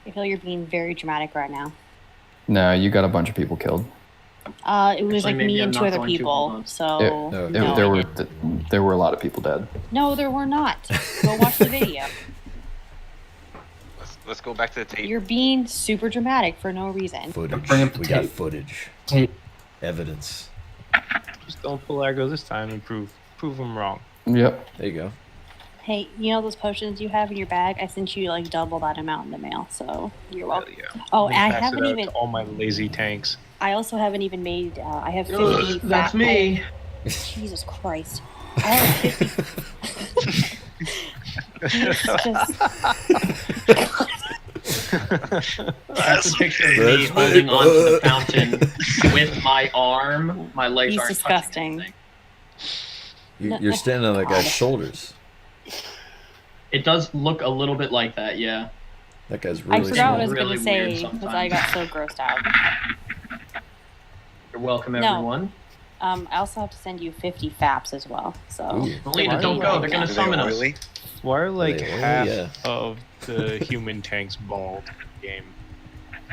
I feel you're being very dramatic right now. No, you got a bunch of people killed. It was like me and 2 other people. So there were a lot of people dead. No, there were not. Go watch the video. Let's go back to the tape. You're being super dramatic for no reason. Footage. We got footage. Evidence. Just don't pull aggro this time and prove them wrong. Yep. There you go. Hey, you know those potions you have in your bag? I sent you like double that amount in the mail, so you're welcome. Yeah. Oh, and I Pass haven't it out even. to all my lazy tanks. I also haven't even made. I have 50. That's me. Jesus Christ! I have 50. That's a picture of me holding onto the fountain with my arm. My legs He's aren't disgusting. touching anything. You're standing on that guy's shoulders. It does look a little bit like that, yeah. That guy's I really forgot what I small. was Really gonna say weird because sometimes. I got so grossed out. You're welcome, No. everyone. I also have to send you 50 faps as well. So Ooh. Melina, don't go. They're gonna summon us. Really? Why are like Oh, half yeah. of the human tanks bald in the game?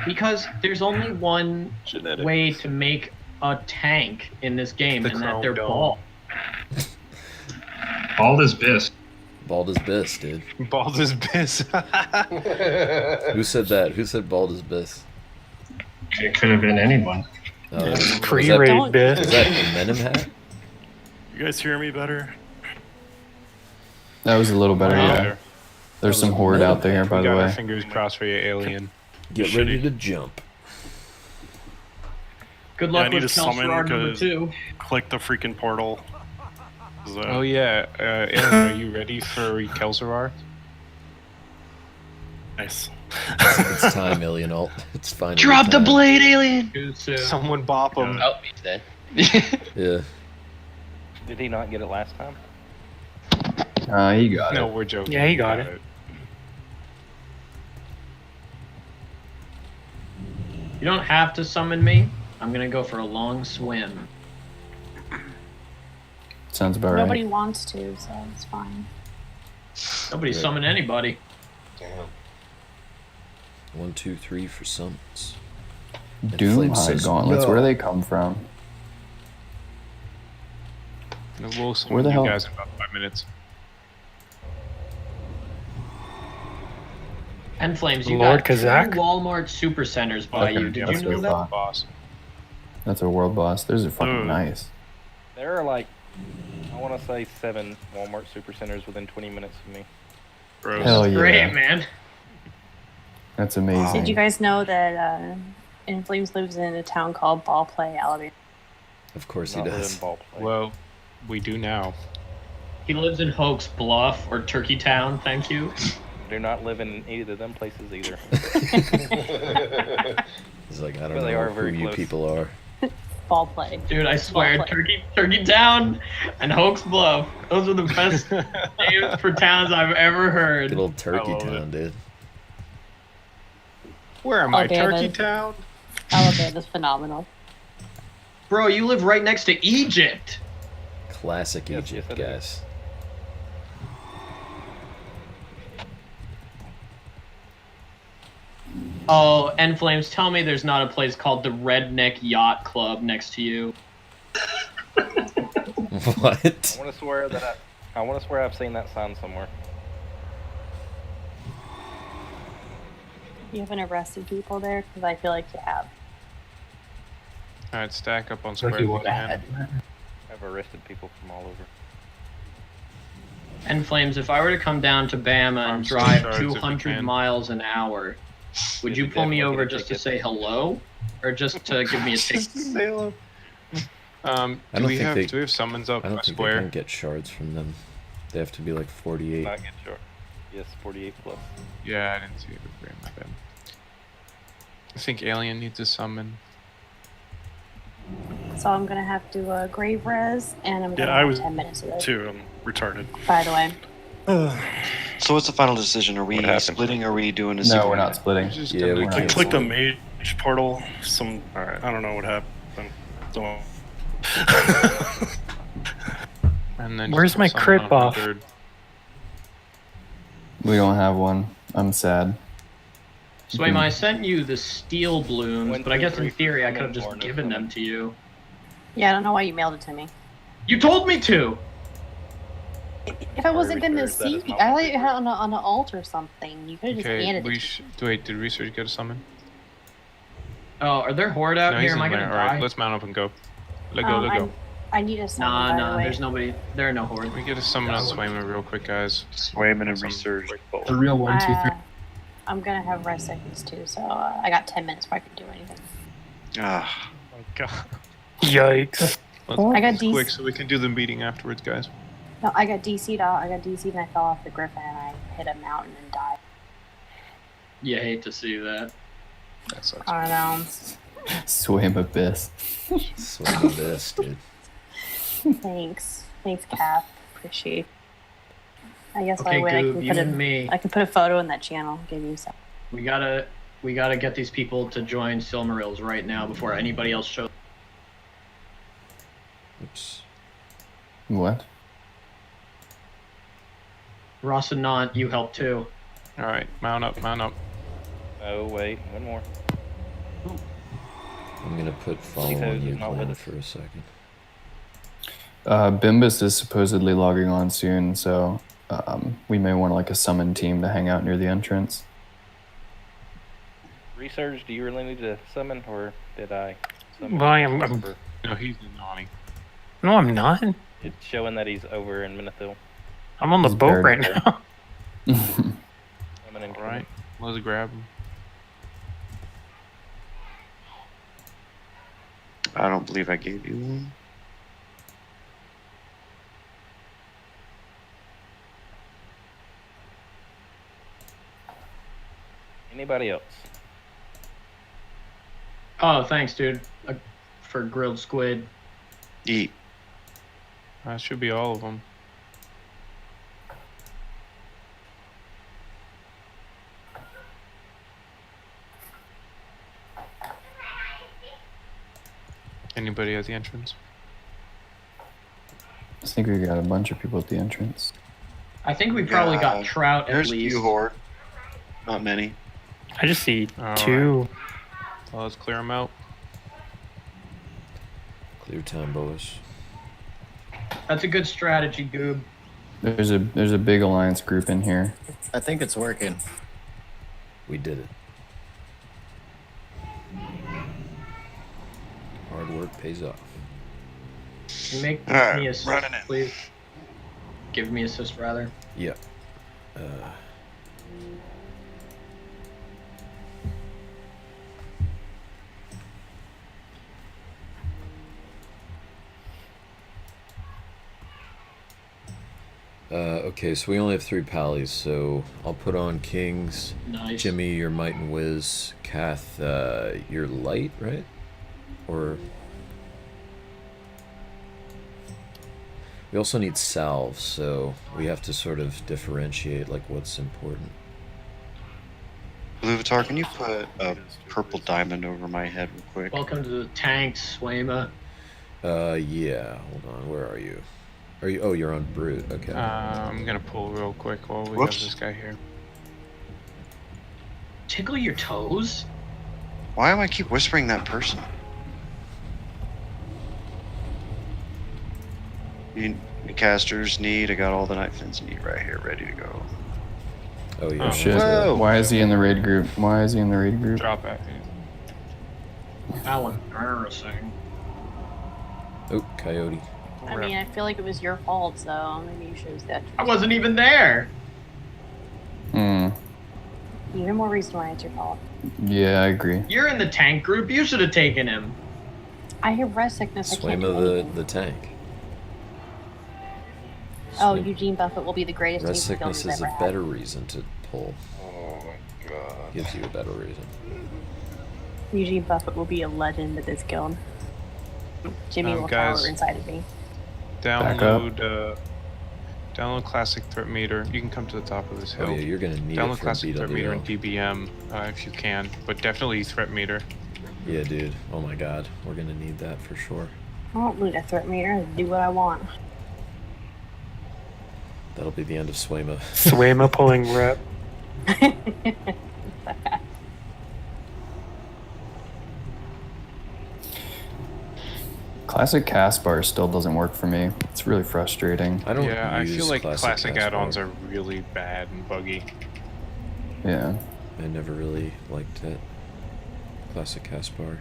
Because there's only one Genetic. way to make a tank in this game, The and that chrome they're dome. bald. Bald as Biss. Bald as Biss, dude. Bald as piss. Who said that? Who said bald as Biss? It could have been anyone. Pre-raid Don't- bit. Is that a Venom hat? You guys hear me better? That was a little better. Yeah. Yeah. There's some horde out there, by We the got our way. fingers crossed for you, alien. Get ready to jump. Good Yeah, I luck need with to summon Kelsirar number because- 2. Click the freaking portal. Oh yeah, alien, are you ready for Kelsirar? Nice. It's time, Alien Alt. It's finally Drop the time. blade, alien! Too soon. Someone bop him. Oh, he's dead. Yeah. Did he not get it last time? He got No, it. we're joking. Yeah, he got it. You don't have to summon me. I'm gonna go for a long swim. Sounds about nobody right. wants to, so it's fine. Nobody Right. summon anybody. Damn. 1, 2, 3 for summons. Doomhide says gauntlets. no. Where do they come from? We'll Where summon the you hell- guys in about 5 minutes. And Flames, you Lord got 2 Kazak? Walmart supercenters by Okay, you. Did that's you know good that? thought. Boss. That's a world boss. Those are fucking nice. There are like, I want to say 7 Walmart supercenters within 20 minutes of me. Gross. Hell yeah. Great, man. That's amazing. Did you guys know that In Flames lives in a town called Ball Play, Alabama? Of course he Not does. within ball play. Well, we do now. He lives in Hoax Bluff or Turkey Town, thank you. Do not live in either of them places either. He's like, I don't But they know are who very you close. people are. Ball Play. Dude, I swear, Ball play. Turkey Town and Hoax Bluff. Those are the best names for towns I've ever heard. Good old Turkey love Town, dude. Where am I? Alabama. Turkey Town? Alabama's phenomenal. Bro, you live right next to Egypt. Classic Yes, Egypt, yes, it is. guys. Oh, and Flames, tell me there's not a place called the Redneck Yacht Club next to you. What? I want to swear that I want to swear I've seen that sign somewhere. You haven't arrested people there? Because I feel like you have. Alright, stack up on Like square you if would you can. have. I've arrested people from all over. And Flames, if I were to come down to Bama and Arms drive shards if you 200 can. miles an hour, would you You'd pull me definitely over get a just to ticket. say hello? Or just to give me a ticket? Salem. I Do don't we think have they- do we have summons up I don't a think they square? can get shards from them. They have to be like 48. Not get short. Yes, 48 plus. Yeah, I didn't see it. Very my bad. I think Alien needs a summon. So I'm going to have to grave res, and I'm going Yeah, to I have was 10 minutes of this. Too, I'm retarded. By the way. So what's the final decision? Are we What happened? splitting or are we doing a No, single we're not unit? splitting. Just Yeah, gonna we click can't. Click the mage portal. I don't know what happened. Don't. And then Where's just my summon crit on buff? third. We don't have one. I'm sad. Swayma, I sent you the steel blooms, 1, but I 2, guess in 3, theory I could have summon, just or no given them summon. to you. Yeah, I don't know why you mailed it to me. You told me to! If I wasn't gonna research, that see, is not I what thought they you had it on an alt or something. You could have just Okay, handed it. wait, did research get a summon? Oh, are there horde out No, here? he's Am I in gonna there. die? Alright, let's mount up and go. Let go, let go. I need a summon, by the Nah, way. there's nobody. There are no horde. Let me get a summon on Swayman real quick, guys. Swayman and Some research. quick bolt. The real 1, 2, 3. I'm gonna have rest seconds too, so I got 10 minutes before I can do anything. Ah, Oh my god. Yikes. I got DC. Quick, so we can do the meeting afterwards, guys. No, I got DC'd out. I got DC'd and I fell off the griffin and I hit a mountain and died. You hate to see that. That sucks. I don't know. Swim abyss. Swim the best, dude. Thanks, Cap. Appreciate. I guess Okay, I win. Goob, you and me. I can put a photo in that channel. Give you some. We gotta get these people to join Silmarils right now before anybody else shows. Oops. What? Ross and Nant, you help too. Alright, mount up, mount up. Oh, wait. One more. I'm gonna put follow Because on you it's not with plan us. for a second. Bimbus is supposedly logging on soon, so we may want like a summon team to hang out near the entrance. Research, do you really need to summon, or did I summon? Well, I'm- over? No, he's in Nani. No, I'm not. It's showing that he's over in Minithil. I'm on the He's boat right buried. now. Summoning. Alright, let's grab him. I don't believe I gave you one. Anybody else? Oh, thanks, dude. For grilled squid. Eat. That should be all of them. Anybody at the entrance? I think we got a bunch of people at the entrance. I think we probably got trout at There's a least. few horde. Not many. I just see Alright. 2. Well, let's clear them out. Clear time, boys. That's a good strategy, Goob. There's a big alliance group in here. I think it's working. We did it. Hard work pays off. Can you make Alright, me assist, running in. please? Give me assist, rather. Yeah. Okay, so we only have 3 pallies, so I'll put on Kings. Nice. Jimmy, you're Might and Wiz. Kath, you're Light, right? Or... We also need salves, so we have to sort of differentiate, like, what's important. Bluvatar, can you put a purple diamond over my head real quick? Welcome to the tanks, Swayma. Yeah, hold on, where are you? Are you? Oh, you're on Brute, okay. I'm gonna pull real quick while we Whoops. have this guy here. Tickle your toes? Why do I keep whispering that person? You casters need. I got all the night fins need right here, ready to go. Oh, yeah. Oh, Shit. Whoa. Why is he in the raid group? Why is he in the raid group? Drop at How embarrassing. Oh, Coyote. I mean, I feel like it was your fault, so maybe you should have said. I wasn't even there! Hmm. Even more reason why it's your fault. Yeah, I agree. You're in the tank group, you should have taken him. I have rest sickness. I can't do Swayma anything. the tank. Oh, Swim- Eugene Buffett will be the greatest Rest team builder sickness we've is ever a had. better reason to pull. Oh my god. Gives you a better reason. Eugene Buffett will be a legend at this guild. Jimmy will guys. tower inside of me. Back up. Download Classic Threat Meter. You can come to the top of this hill. Oh yeah, you're gonna need it Download for Classic Threat Meter and BWL. DBM if you can, but definitely Threat Meter. Yeah, dude. Oh my god, we're gonna need that for sure. I don't need a threat meter. I do what I want. That'll be the end of Swayma. Swayma pulling rep. Classic cast bar still doesn't work for me. It's really frustrating. I don't Yeah, I use feel like classic cast add-ons bar. are really bad and buggy. Yeah. I never really liked it. Classic cast bar.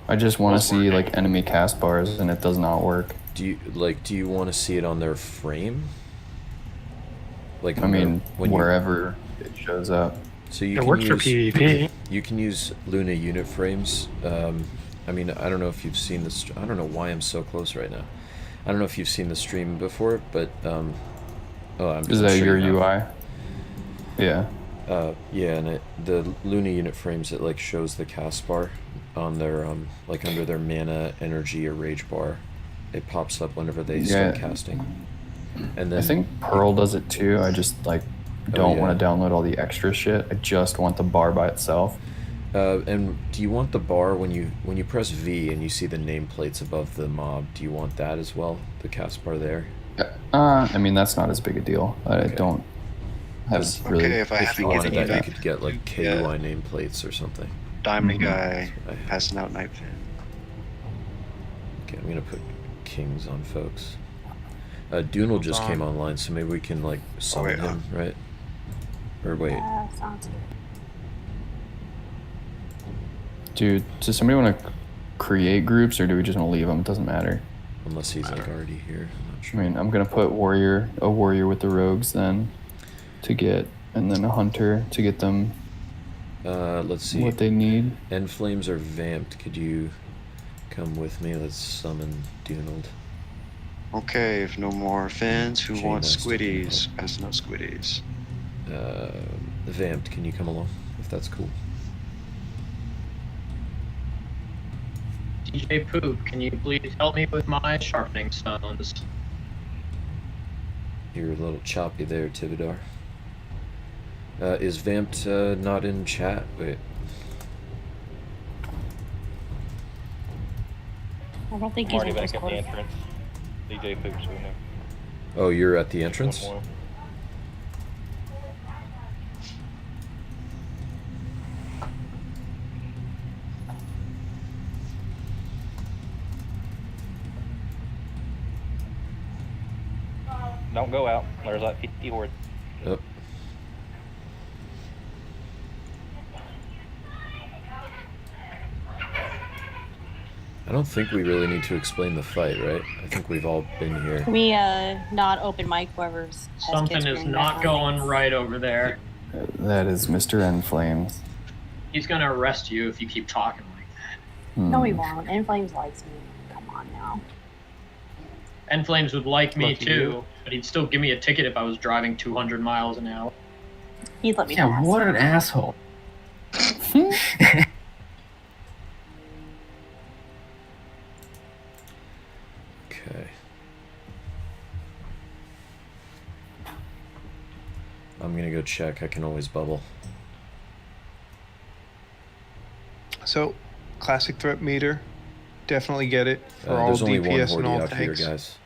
I just want to Both see working. like enemy cast bars, and it does not work. Do you want to see it on their frame? Like I on their- mean, when you, wherever it shows up. so you It can works for use PvP. you can use Luna unit frames. I mean, I don't know if you've seen this. I don't know why I'm so close right now. I don't know if you've seen the stream before, but oh, I'm Is that sure your you have. UI? Yeah. Yeah, and the Luna unit frames, it like shows the cast bar on their like under their mana, energy, or rage bar. It pops up whenever they start Yeah. casting. And then I think Pearl does it too. I just like don't yeah. want to download all the extra shit. I just want the bar by itself. And do you want the bar when you press V and you see the nameplates above the mob? Do you want that as well? The cast bar there. I mean, that's not as big a deal. I don't have Because- really. Okay, if I If had to you get wanted any that, you of could get like Yeah. KUI nameplates or something. Diamond Mhm. guy I- passing out night fin. Okay, I'm gonna put kings on folks. Dunal just came online, so maybe we can like summon wait, him, right? Or wait, Sounds good. Dude, does somebody want to create groups, or do we just want to leave them? It doesn't matter. unless he's like already here. I'm not I sure. mean, I'm gonna put a warrior with the rogues then, to get, and then a hunter to get them Let's see. what they need. End flames are vamped. Could you come with me? Let's summon Dunald. Okay, if no more fins, who Chain wants has to be squiddies? Passing out squiddies. Vamped, can you come along? If that's cool. DJ Poop, can you please help me with my sharpening stones? You're a little choppy there, Tibidar. Is Vamped not in chat? Wait. I don't think I'm he's already in back at the Discord. entrance. DJ Poops, we know. Oh, you're at the entrance? One more. Don't go out. There's like 50 hordes. Oh. I don't think we really need to explain the fight, right? I think we've all been here. Can we not open mic whoever's has Something kids is screaming not background going noise? right over there. That is Mr. N Flames. He's gonna arrest you if you keep talking like that. No, he won't. And Flames likes me. Come on now. And Flames would like me Lucky too, you. but he'd still give me a ticket if I was driving 200 miles an hour. He'd let me Yeah, pass. what an asshole. Okay. I'm gonna go check. I can always bubble. So, classic threat meter. Definitely get it for all There's only one DPS and horde all out here, tanks. guys.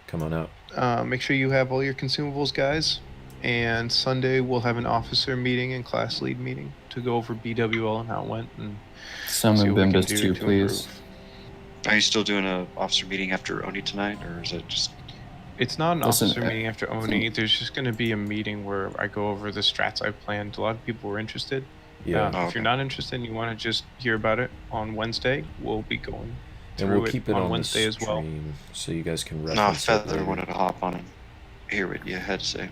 Come on out. Make sure you have all your consumables, guys. And Sunday we'll have an officer meeting and class lead meeting to go over BWL and how it went and see Summon what we can Bimbus do too, to please. improve. Are you still doing a officer meeting after ONY tonight, or is it just? It's not an Listen, officer meeting after ONY. There's just going to be a meeting where I go over the strats I've planned. A lot of people were interested. Yeah. Oh, If okay. you're not interested and you want to just hear about it on Wednesday, we'll be going And through we'll keep it on on Wednesday the as well. stream, so you guys can No, reference it Feather later. wanted to hop on and hear what you had to say.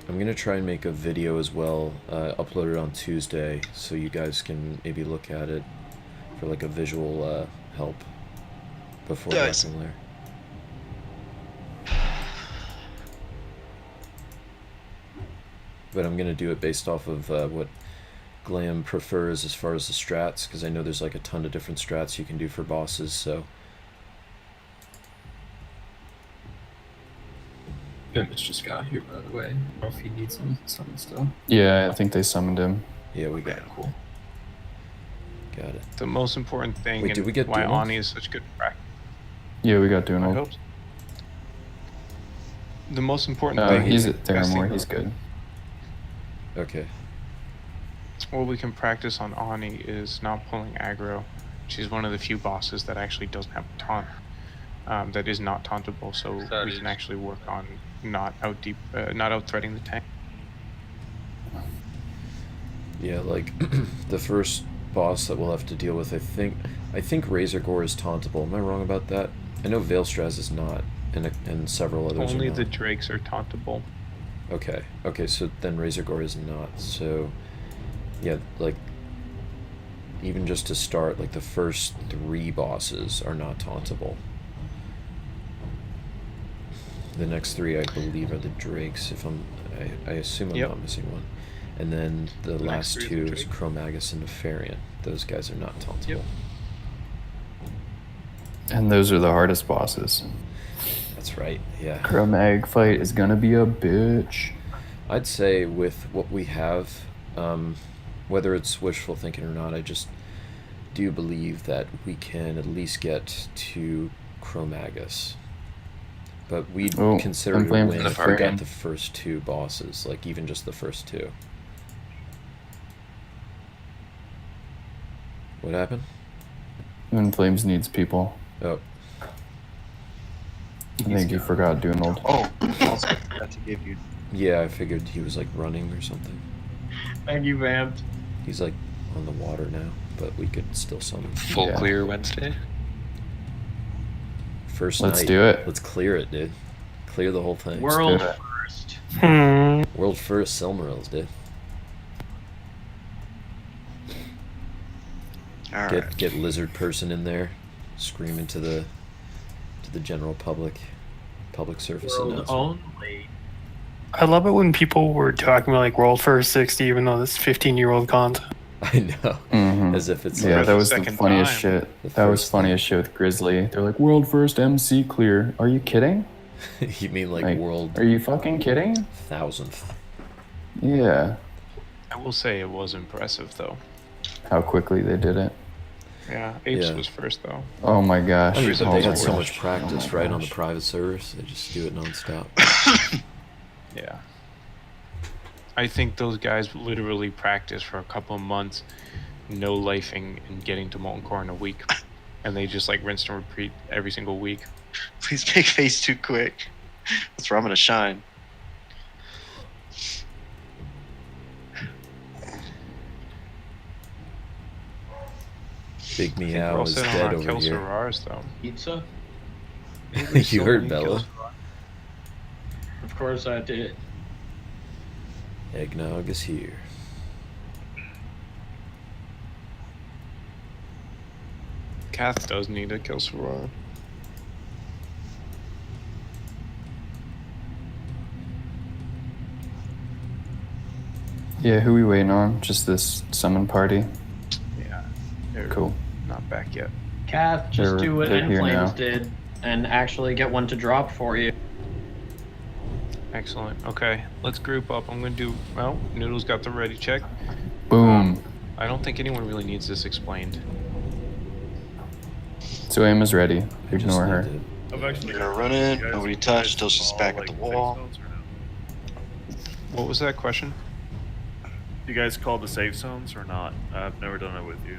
I'm gonna try and make a video as well, upload it on Tuesday, so you guys can maybe look at it for like a visual help before Nice. walking there. But I'm gonna do it based off of what Glam prefers as far as the strats, because I know there's like a ton of different strats you can do for bosses. So Bimbus just got here, by the way. I don't know if he needs some stuff. Yeah, I think they summoned him. yeah, we got it. Cool. Got it. The most important thing Wait, and did we get why Dunal? ONY is such good practice. Yeah, we got I Dunal. hope so. The most important thing He's is at Theramore. He's good. Okay. what we can practice on ONY is not pulling aggro She's one of the few bosses that actually doesn't have a taunt. That is not tauntable, so we can actually work on not out threading the tank. Yeah, like the first boss that we'll have to deal with, I think Razor Gore is tauntable. Am I wrong about that? I know Vaelastrasz is not, and several others Only are not. the Drakes are tauntable. Okay, so then Razor Gore is not. So, yeah, like, even just to start, like, the first 3 bosses are not tauntable. The next 3, I believe, are the Drakes, I assume I'm not missing one. And then the last 2 is Magus and Nefarian. Those guys are not tauntable. Yep. And those are the hardest bosses. That's right, yeah. Mag fight is gonna be a bitch. I'd say with what we have, whether it's wishful thinking or not, I just do believe that we can at least get to Magus. But we'd consider it a win if we got the first 2 bosses, like even just the first 2. What happened? Twin Flames needs people. Oh. I think you forgot Donald. Oh, also forgot to give you. Yeah, I figured he was like running or something. Thank you, Vamped. He's like on the water now, but we could still summon. Full clear Wednesday. First Let's night. do it. Let's clear it, dude. Clear the whole thing. World first. World first Silmarils, dude. All right. Get lizard person in there, screaming to the general public surface World announcement. only. I love it when people were talking about like World First 60, even though this 15-year-old content. I know. Mm-hmm. As if it's yeah, like that was the second funniest time. shit. That was funniest shit with Grizzly. They're like, world first MC clear. Are you kidding? You mean like world Are you fucking kidding? 1000th? Yeah. I will say it was impressive, though. How quickly they did it. Yeah, Apes Yeah. was first, though. Oh my gosh. I mean, Grizzly they was had so worse. much practice, Oh my right, on the gosh. private servers. They just do it nonstop. Yeah. I think those guys literally practiced for a couple of months, no lifing and getting to Molten Core in a week. And they just like rinse and repeat every single week. Please make phase 2 quick. That's where I'm gonna shine. Big We're Meow all is set on dead our over here. Kelsorars, though. Pizza? You heard Bella. Of course I did. Eggnog is here. Kath does need a Kelsorar. Yeah, who we waiting on? Just this summon party? Yeah. They're Cool. not back yet. Kath, just do what they're here Endflames now. did and actually get one to drop for you. Excellent. Okay, let's group up. I'm gonna do. Well, Noodle's got the ready check. Boom. I don't think anyone really needs this explained. So aim is ready. I just Ignore her. need to- I've actually You're gonna run in, nobody touch till she's back at the wall. What was that question? You guys call the safe zones or not? I've never done it with you.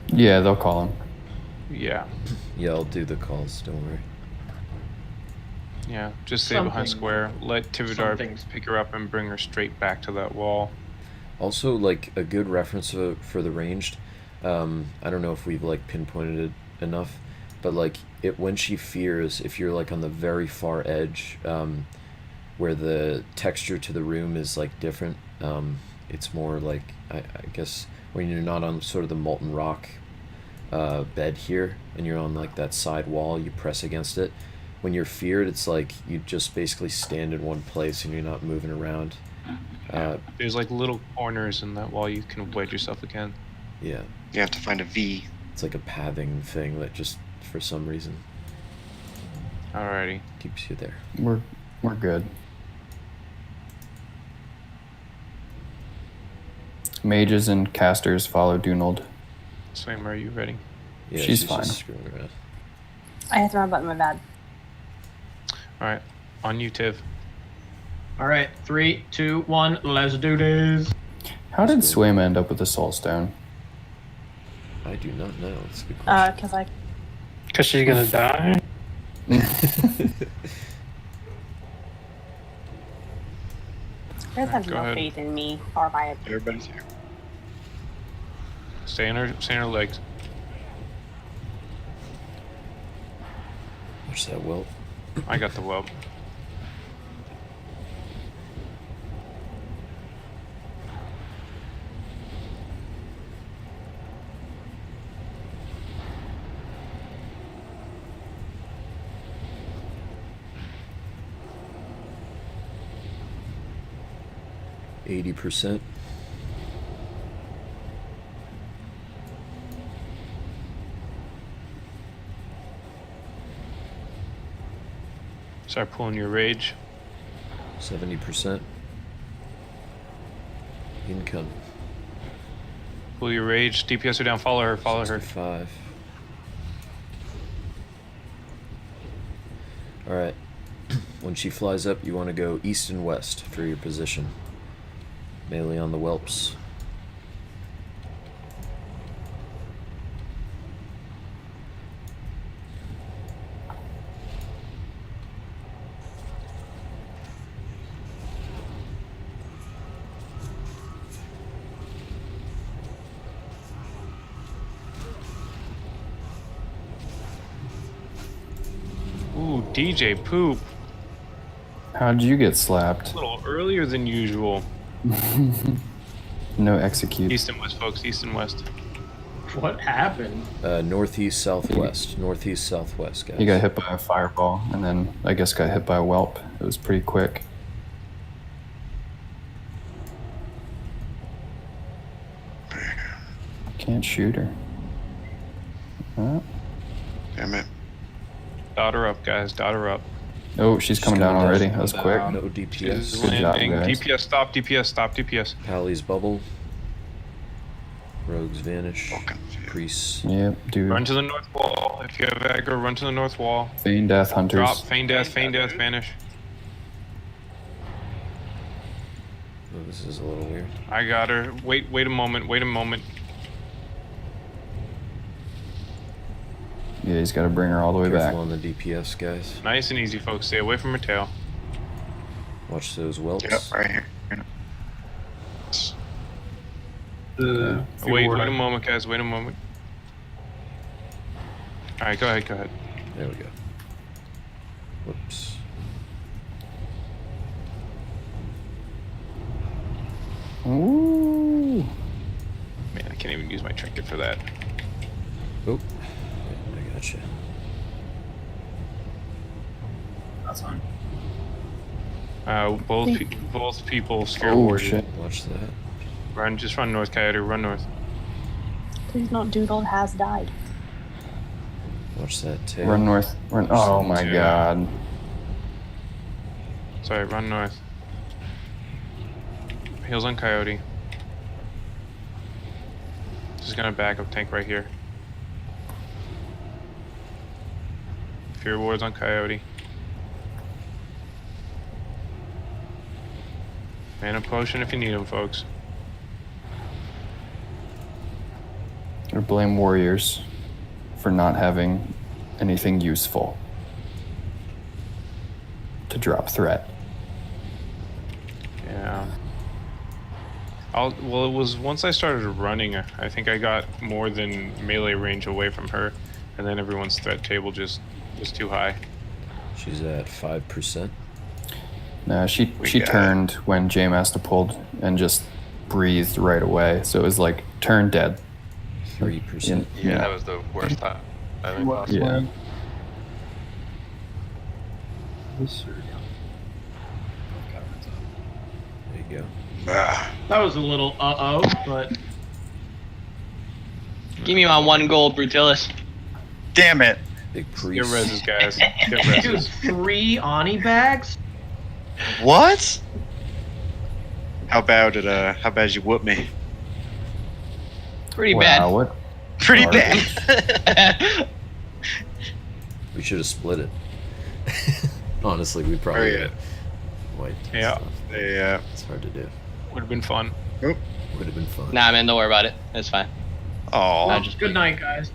Yeah, they'll call him. Yeah. Yeah, I'll do the calls, don't worry. Yeah. Just stay behind Something- square. Let Tividar something's- pick her up and bring her straight back to that wall. Also, like, a good reference for the ranged, I don't know if we've, like, pinpointed it enough, but, like, when she fears, if you're, like, on the very far edge, where the texture to the room is, like, different, it's more like, I guess, when you're not on sort of the molten rock bed here, and you're on, like, that side wall, you press against it. When you're feared, it's like you just basically stand in one place and you're not moving around. There's like little corners in that wall you can wedge yourself again. Yeah. You have to find a V. It's like a pathing thing that just, for some reason, Alrighty. keeps you there. We're good. Mages and casters follow Donald. Swim, are you ready? Yeah, She's fine. just screwing around. I hit the wrong button, my bad. Alright. On you, Tiv. Alright, 3, 2, 1, let's do this. How did Swayma end up with the soul stone? I do not know. It's a good question. Because she's gonna die. You guys have Go no ahead. faith in me or my ability. Everybody's here. Stay on her legs. Watch that whelp. I got the whelp. %. Start pulling your rage. 70%. Income. Pull your rage. DPS her down. Follow her. Follow her. 65. Alright. When she flies up, you want to go east and west for your position. Melee on the whelps. Ooh, DJ poop. How'd you get slapped? A little earlier than usual. No execute. East and west, folks. East and west. What happened? Northeast, southwest. Northeast, southwest, guys. He got hit by a fireball, and then I guess got hit by a whelp. It was pretty quick. Can't shoot her. Damn it. Dot her up, guys. Dot her up. Oh, she's coming down already. That was quick. No DPS. She's Good job, landing. guys. DPS stop. DPS stop. DPS. Pally's bubble. Rogues vanish. Fucking Priest. Yep, dude. Run to the north wall. If you have aggro, run to the north wall. Feign death hunters. Drop. Feign death. Feign death. Vanish. Oh, this is a little weird. I got her. Wait a moment. Wait a moment. Yeah, he's got to bring her all the way back. Careful on the DPS, guys. Nice and easy, folks. Stay away from her tail. Watch those whelps. Yep, right here. Wait a moment, guys. Wait a moment. All right, go ahead. Go ahead. There we go. Whoops. Ooh. Man, I can't even use my trinket for that. Oh, yeah, I gotcha. That's on. Both people scare Oh, warded. shit. Watch that. Run, just run north, Coyote. Run north. Please not Doodle has died. Watch that tail. Run north. Run. Oh my Yeah. god. Sorry, run north. Heals on Coyote. Just gonna back up tank right here. Fear wards on Coyote. Mana potion if you need them, folks. Or blame warriors for not having anything useful to drop threat. Yeah. Well, it was once I started running, I think I got more than melee range away from her, and then everyone's threat table just was too high. She's at 5%. No, she got turned when J-Master pulled and just breathed right away. So it was like turn dead. 3%. Yeah, that was the worst time. I think possible. Yeah. There you go. That was a little but Give me my 1 gold, Brutalis. Damn it. Big Get priest. reses, guys. Get dude, reses. 3 Oni bags? What? How bad you whoop me? Pretty Wow, bad. what? Pretty Garbage. bad. We should have split it. Honestly, we probably Very would have wiped. and Yeah. stuff. Yeah. It's hard to do. Would have been fun. Would have been fun. Nah, man, don't worry about it. It's fine. Oh, Good night, guys.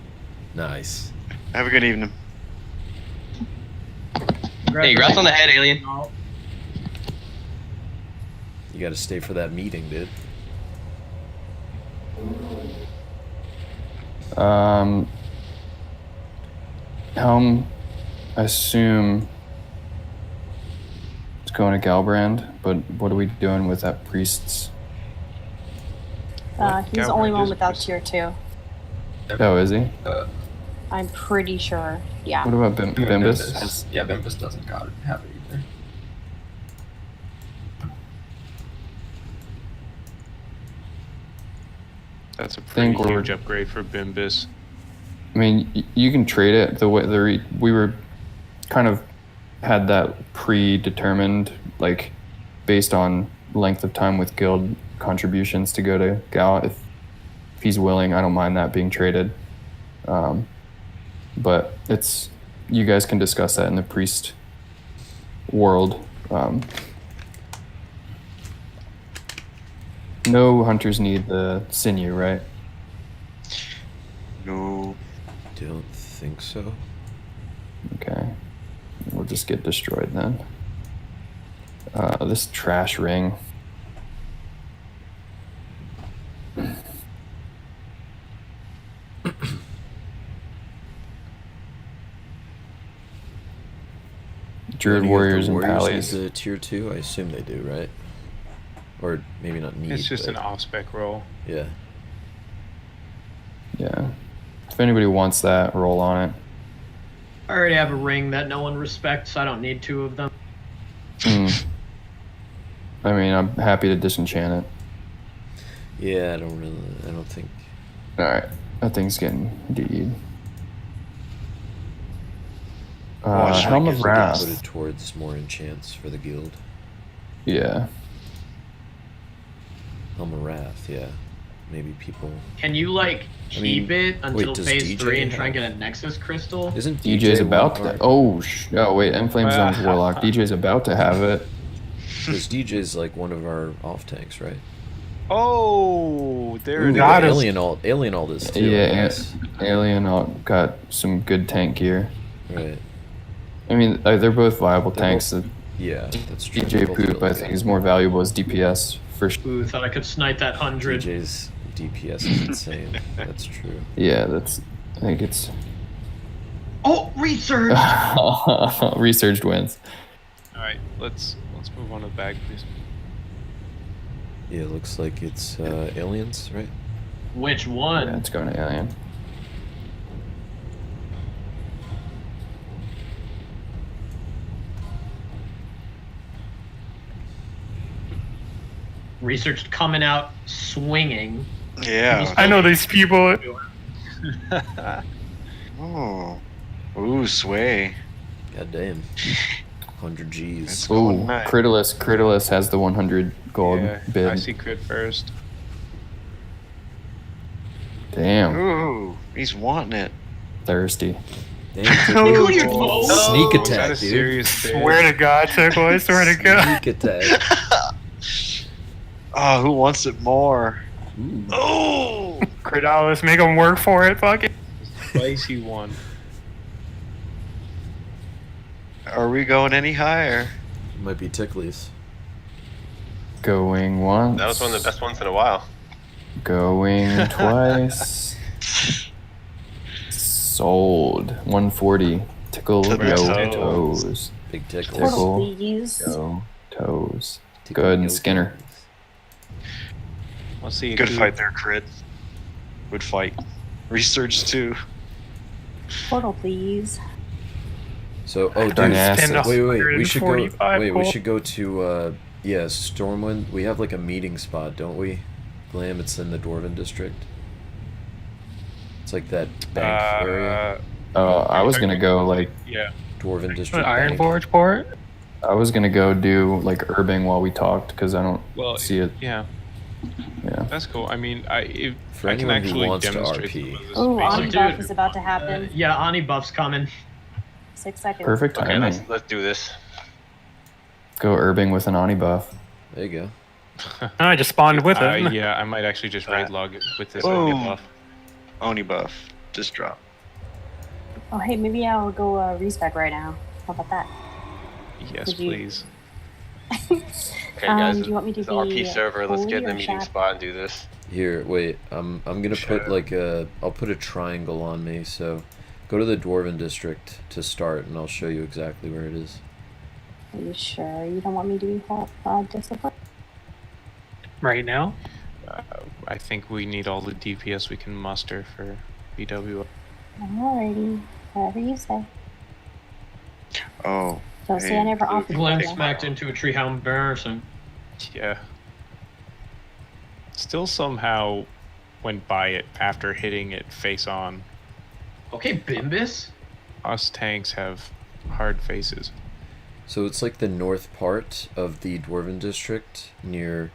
Nice. have a good evening. Hey, congrats on the head, alien. You got to stay for that meeting, dude. Helm, I assume it's going to Galbrand, but what are we doing with that priest's? He's the only one without tier 2. Oh, is he? I'm pretty sure. Yeah. What about Bimbus? Yeah, Bimbus doesn't have it either. That's a pretty Think we're- huge upgrade for Bimbus. I mean, you can trade it the way we were kind of had that predetermined, like based on length of time with guild contributions to go to Gal. If he's willing, I don't mind that being traded. But it's you guys can discuss that in the priest world. No hunters need the sinew, right? No. Don't think so. Okay. We'll just get destroyed then. This trash ring. Druid Any of the warriors and warriors pallies. need the tier 2? I assume they do, right? Or maybe not need. It's just but- an off-spec roll. Yeah. Yeah. If anybody wants that, roll on it. I already have a ring that no one respects. I don't need 2 of them. I mean, I'm happy to disenchant it. Yeah, I don't think. Alright. That thing's getting DE'd. Watch Helm I of guess we can Wrath. put it towards more enchants for the guild. Yeah. Helm of Wrath, yeah. Maybe people. Can you like keep it until does phase DJ 3 and try and have- get a Nexus crystal? Isn't DJ's DJ about one to. of our- Oh, oh wait, Enflame Zone's Warlock. DJ's about to have it. Because DJ's like one of our off tanks, right? Oh, there Ooh, it God, is. Alien alt is too. I Yeah, guess. Alien got some good tank gear. Right. I mean, they're both viable They're tanks. both- Yeah, that's true. DJ Both Poop, really I think, good. is more valuable as DPS for sure. Ooh, thought I could snipe that 100. DJ's DPS is insane. That's true. Yeah, that's. I think it's. Oh, research! Researched wins. All right, let's move on to the bag, please. Yeah, it looks like it's aliens, right? Which one? Yeah, it's going to Alien. Research coming out swinging. Yeah. I know these people. Oh. Ooh, sway. God damn. 100 Gs. It's Ooh, going nice. Critolus has the 100 gold Yeah, bid. I see crit first. Damn, Ooh, he's wanting it. thirsty. Damn, Clear bow. Sneak Is that attack, a dude. serious bid? Swear to God, Tickle, I swear to God. Sneak attack. Oh, who wants it more? Ooh. Oh! Credalis, make them work for it, fuck it. Spicy one. Are we going any higher? Might be ticklies. Going once. That was one of the best ones in a while. Going twice. Sold. 140. Tickle, To the go, toes. toes. Big tickles. Tickle. Portal, please. Go, toes. Tickle, Good, and go, Skinner. toes. I'll see you. Good fight there, Crit. Good fight. Research too. Portal, please. So, oh, dude, Darn ass. wait, we should go. 145 Wait, we pull. should go to. Yeah, Stormwind. We have like a meeting spot, don't we? Glam, it's in the Dwarven district. It's like that bank area. Oh, I was gonna go like Yeah. Dwarven district. Iron bank. Forge port? I was gonna go do like herbing while we talked because I don't Well, see it. yeah, Yeah. that's cool. I mean, For I can anyone who actually wants to demonstrate RP. some of this Oh, basic- Oni dude. buff is about to happen. Yeah, Ani buff's coming. 6 seconds. Perfect Okay, timing. let's do this. Go herbing with an Oni buff. There you go. No, I just spawned with it. Yeah, I might actually just raid log it with this Oni buff. Oh. Just to see what happens. Alright, let's do it. Boom. Just to see what happens. Boom. Oni buff just dropped. Oh, hey, maybe I'll go respec right now. How about that? Yes, Would you- please. Okay, guys, do you want me to it's an RP be server. Let's get in the holy or meeting shad? spot and do this. Here, wait. I'm gonna put like I'll put a triangle on me. So, go to the Dwarven district to start, and I'll show you exactly where it is. Are you sure you don't want me to be disciplined? Right now? I think we need all the DPS we can muster for BWL. Alrighty, whatever you say. Oh. Don't say I never offered. Glenn you. smacked into a tree. How embarrassing. Yeah. Still somehow went by it after hitting it face on. Okay, Bimbus. Us tanks have hard faces. So it's like the north part of the Dwarven district near,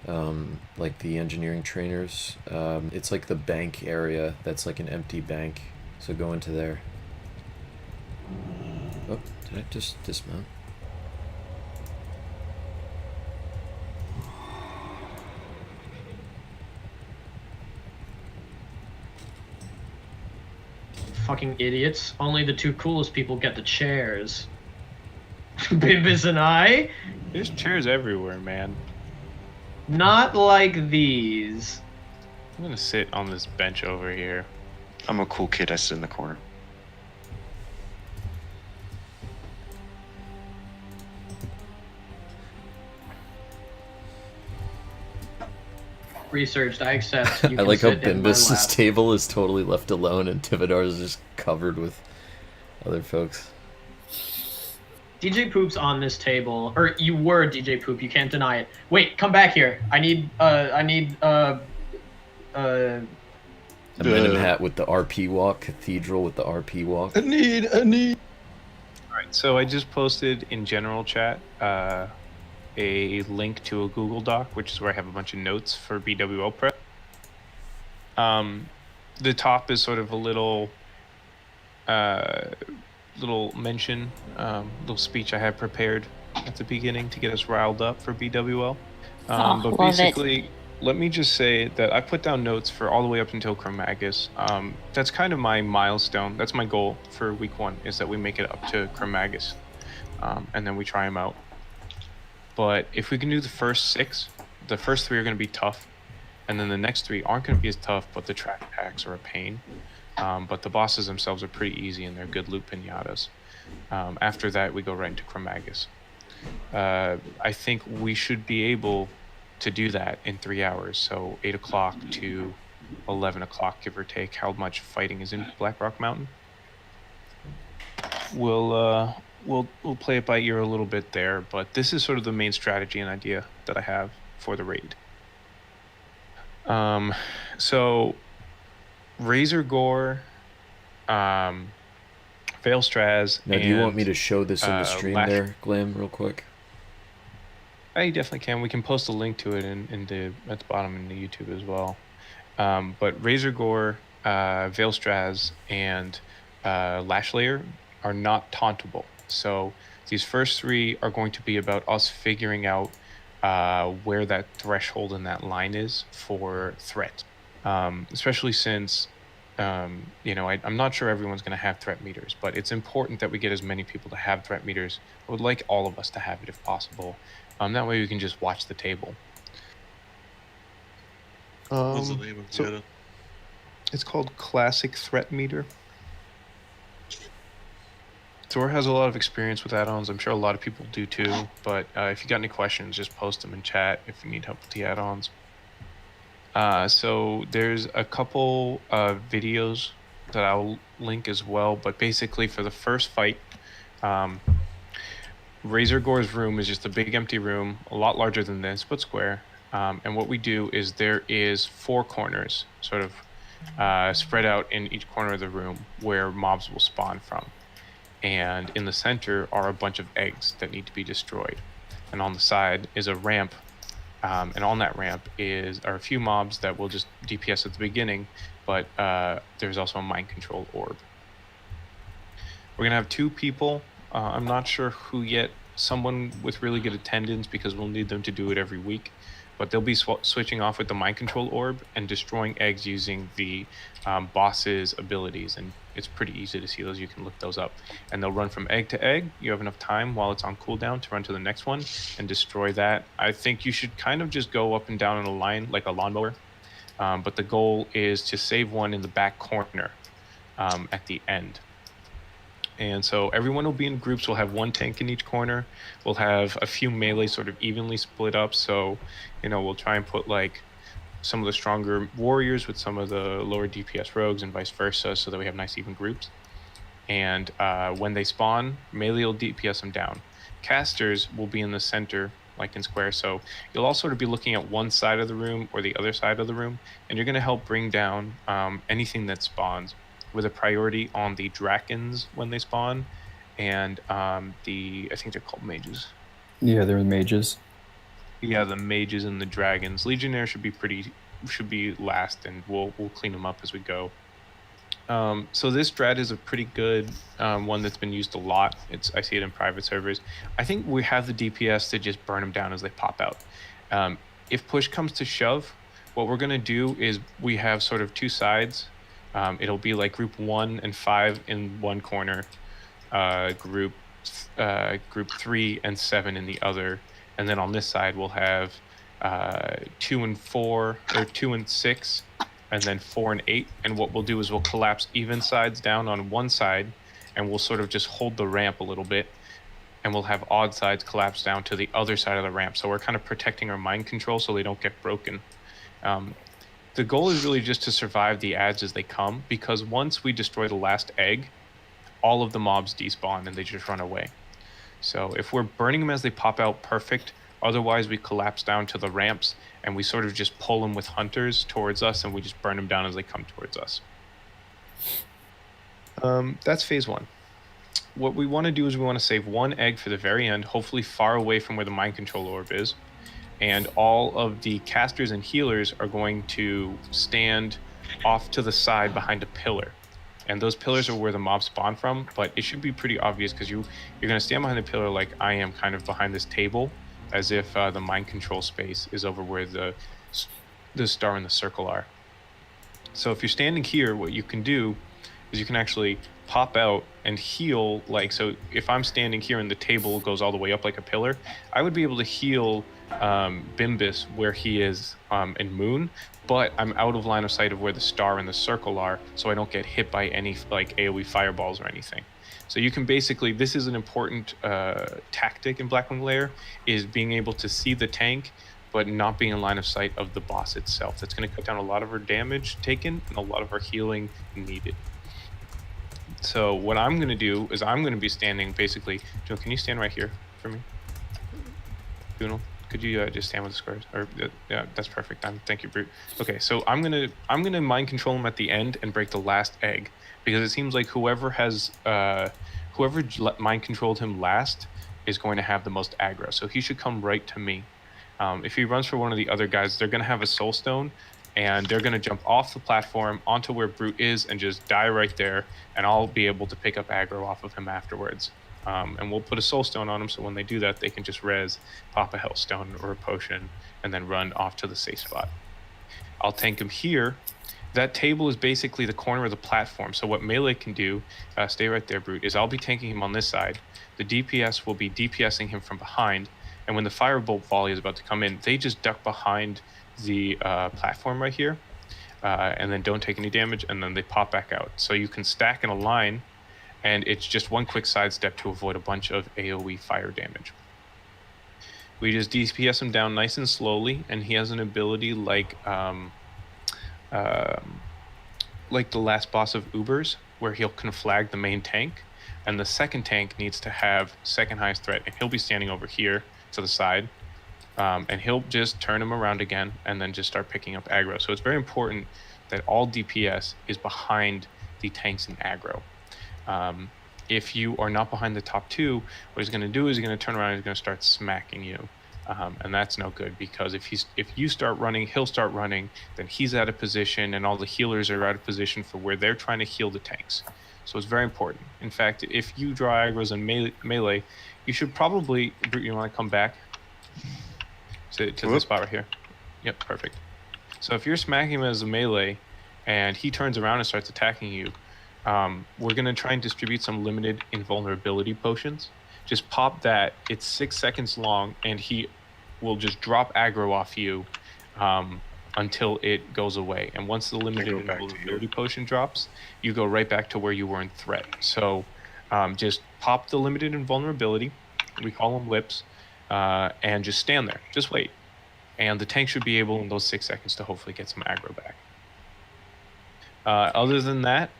like the engineering trainers. It's like the bank area that's like an empty bank. So go into there. Oh, did I just dismount? Fucking idiots. Only the two coolest people get the chairs. Bimbus and I? There's chairs everywhere, man. Not like these. I'm gonna sit on this bench over here. I'm a cool kid. I sit in the corner. Researched, I accept. You I can like how sit in my Bimbus's lap. table is totally left alone and Tividar's is just covered with other folks. DJ Poop's on this table, or you were DJ Poop. You can't deny it. Wait, come back here. I need A Venom hat with the RP walk, Cathedral with the RP walk. I need. Alright, so I just posted in general chat a link to a Google Doc, which is where I have a bunch of notes for BWL prep. The top is sort of a little mention, little speech I had prepared at the beginning to get us riled up for BWL. But love basically, let me just say that I put down notes for all the way up until Magus. That's kind of my milestone. That's my goal for week 1, is that we make it up to Magus, and then we try them out. But if we can do the first 6, the first 3 are going to be tough, and then the next 3 aren't going to be as tough, but the track packs are a pain. But the bosses themselves are pretty easy, and they're good loot pinatas. After that, we go right into Magus. I think we should be able to do that in 3 hours, so 8 o'clock to 11 o'clock, give or take, how much fighting is in Blackrock Mountain. We'll play it by ear a little bit there, but this is sort of the main strategy and idea that I have for the raid. So Razor Gore, Vaelastrasz, Now, do you want me to show this in the stream there, Glam, real quick? I definitely can. We can post a link to it at the bottom in the YouTube as well. But Razor Gore, Vaelastrasz, and Lair are not tauntable. So these first 3 are going to be about us figuring out where that threshold in that line is for threat. Especially since, I'm not sure everyone's going to have threat meters, but it's important that we get as many people to have threat meters. I would like all of us to have it if possible. That way we can just watch the table. What's the name of the It's called Classic Threat Meter. Thor has a lot of experience with add-ons. I'm sure a lot of people do too, but if you got any questions, just post them in chat if you need help with the add-ons. So there's a couple videos that I'll link as well, but basically for the first fight, Razor Gore's room is just a big empty room, a lot larger than this, but square. And what we do is there is 4 corners sort of spread out in each corner of the room where mobs will spawn from. And in the center are a bunch of eggs that need to be destroyed. And on the side is a ramp, and on that ramp are a few mobs that will just DPS at the beginning, but there's also a mind control orb. We're gonna have 2 people. I'm not sure who yet someone with really good attendance because we'll need them to do it every week. But they'll be switching off with the mind control orb and destroying eggs using the boss's abilities. And it's pretty easy to see those. You can look those up. And they'll run from egg to egg. You have enough time while it's on cooldown to run to the next one and destroy that. I think you should kind of just go up and down in a line like a lawnmower. But the goal is to save one in the back corner at the end. And so everyone will be in groups. We'll have one tank in each corner. We'll have a few melee sort of evenly split up. So, we'll try and put like some of the stronger warriors with some of the lower DPS rogues and vice versa, so that we have nice even groups. And when they spawn, melee will DPS them down. Casters will be in the center, like in square. So you'll all sort of be looking at one side of the room or the other side of the room, and you're going to help bring down anything that spawns, with a priority on the Drakens when they spawn, and I think they're called mages. Yeah, they're mages. Yeah, the mages and the dragons. Legionnaire should be last, and we'll clean them up as we go. So this strat is a pretty good one that's been used a lot. I see it in private servers. I think we have the DPS to just burn them down as they pop out. If push comes to shove, what we're going to do is we have sort of two sides. It'll be like group 1 and 5 in one corner, group 3 and 7 in the other, and then on this side we'll have 2 and 4 or 2 and 6, and then 4 and 8. And what we'll do is we'll collapse even sides down on one side, and we'll sort of just hold the ramp a little bit, and we'll have odd sides collapse down to the other side of the ramp. So we're kind of protecting our mind control so they don't get broken. The goal is really just to survive the adds as they come, because once we destroy the last egg, all of the mobs despawn and they just run away. So if we're burning them as they pop out, perfect. Otherwise, we collapse down to the ramps and we sort of just pull them with hunters towards us, and we just burn them down as they come towards us. That's phase 1. What we want to do is we want to save one egg for the very end, hopefully far away from where the mind control orb is. And all of the casters and healers are going to stand off to the side behind a pillar. And those pillars are where the mobs spawn from, but it should be pretty obvious because you're going to stand behind the pillar like I am, kind of behind this table, as if the mind control space is over where the star and the circle are. So if you're standing here, what you can do is you can actually pop out and heal, like, so if I'm standing here and the table goes all the way up like a pillar, I would be able to heal Bimbus where he is in Moon, but I'm out of line of sight of where the star and the circle are, so I don't get hit by any like AoE fireballs or anything. So you can basically, this is an important tactic in Blackwing Lair, is being able to see the tank but not being in line of sight of the boss itself. That's going to cut down a lot of our damage taken and a lot of our healing needed. So what I'm going to do is I'm going to be standing basically. Joe, can you stand right here for me? Gunal, could you just stand with the squares? Or yeah, that's perfect. Thank you, Brute. Okay, so I'm gonna mind control him at the end and break the last egg, because it seems like whoever mind controlled him last is going to have the most aggro. So he should come right to me. If he runs for one of the other guys, they're going to have a soul stone, and they're going to jump off the platform onto where Brute is and just die right there, and I'll be able to pick up aggro off of him afterwards. And we'll put a soul stone on them, so when they do that, they can just res, pop a health stone or a potion, and then run off to the safe spot. I'll tank him here. That table is basically the corner of the platform, so what melee can do, stay right there, Brute, is I'll be tanking him on this side. The DPS will be DPSing him from behind, and when the firebolt volley is about to come in, they just duck behind the platform right here, and then don't take any damage, and then they pop back out. So you can stack in a line, and it's just one quick sidestep to avoid a bunch of AoE fire damage. We just DPS him down nice and slowly, and he has an ability like the last boss of Ubers, where he'll conflag the main tank, and the second tank needs to have second highest threat, and he'll be standing over here to the side, and he'll just turn him around again and then just start picking up aggro. So it's very important that all DPS is behind the tanks in aggro. If you are not behind the top two, what he's going to do is he's going to turn around and he's going to start smacking you. And that's no good, because if you start running, he'll start running, then he's out of position, and all the healers are out of position for where they're trying to heal the tanks. So it's very important. In fact, if you draw aggro's in melee, you should probably... You want to come back to this spot right here? Yep, perfect. So if you're smacking him as a melee and he turns around and starts attacking you, we're going to try and distribute some limited invulnerability potions. Just pop that. It's 6 seconds long, and he will just drop aggro off you until it goes away. And once the limited invulnerability potion drops, you go right back to where you were in threat. So just pop the limited invulnerability. We call them lips. And just stand there. Just wait. And the tank should be able in those 6 seconds to hopefully get some aggro back. Other than that,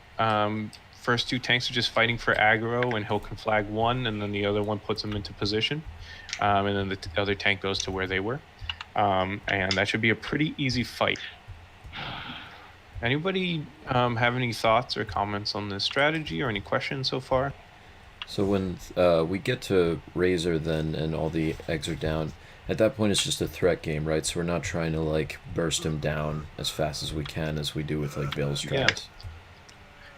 first 2 tanks are just fighting for aggro, and he'll conflag one, and then the other one puts him into position. And then the other tank goes to where they were. And that should be a pretty easy fight. Anybody have any thoughts or comments on this strategy or any questions so far? So when we get to Razor then and all the eggs are down, at that point it's just a threat game, right? So we're not trying to like burst him down as fast as we can as we do with like Vaelastrasz. Yeah.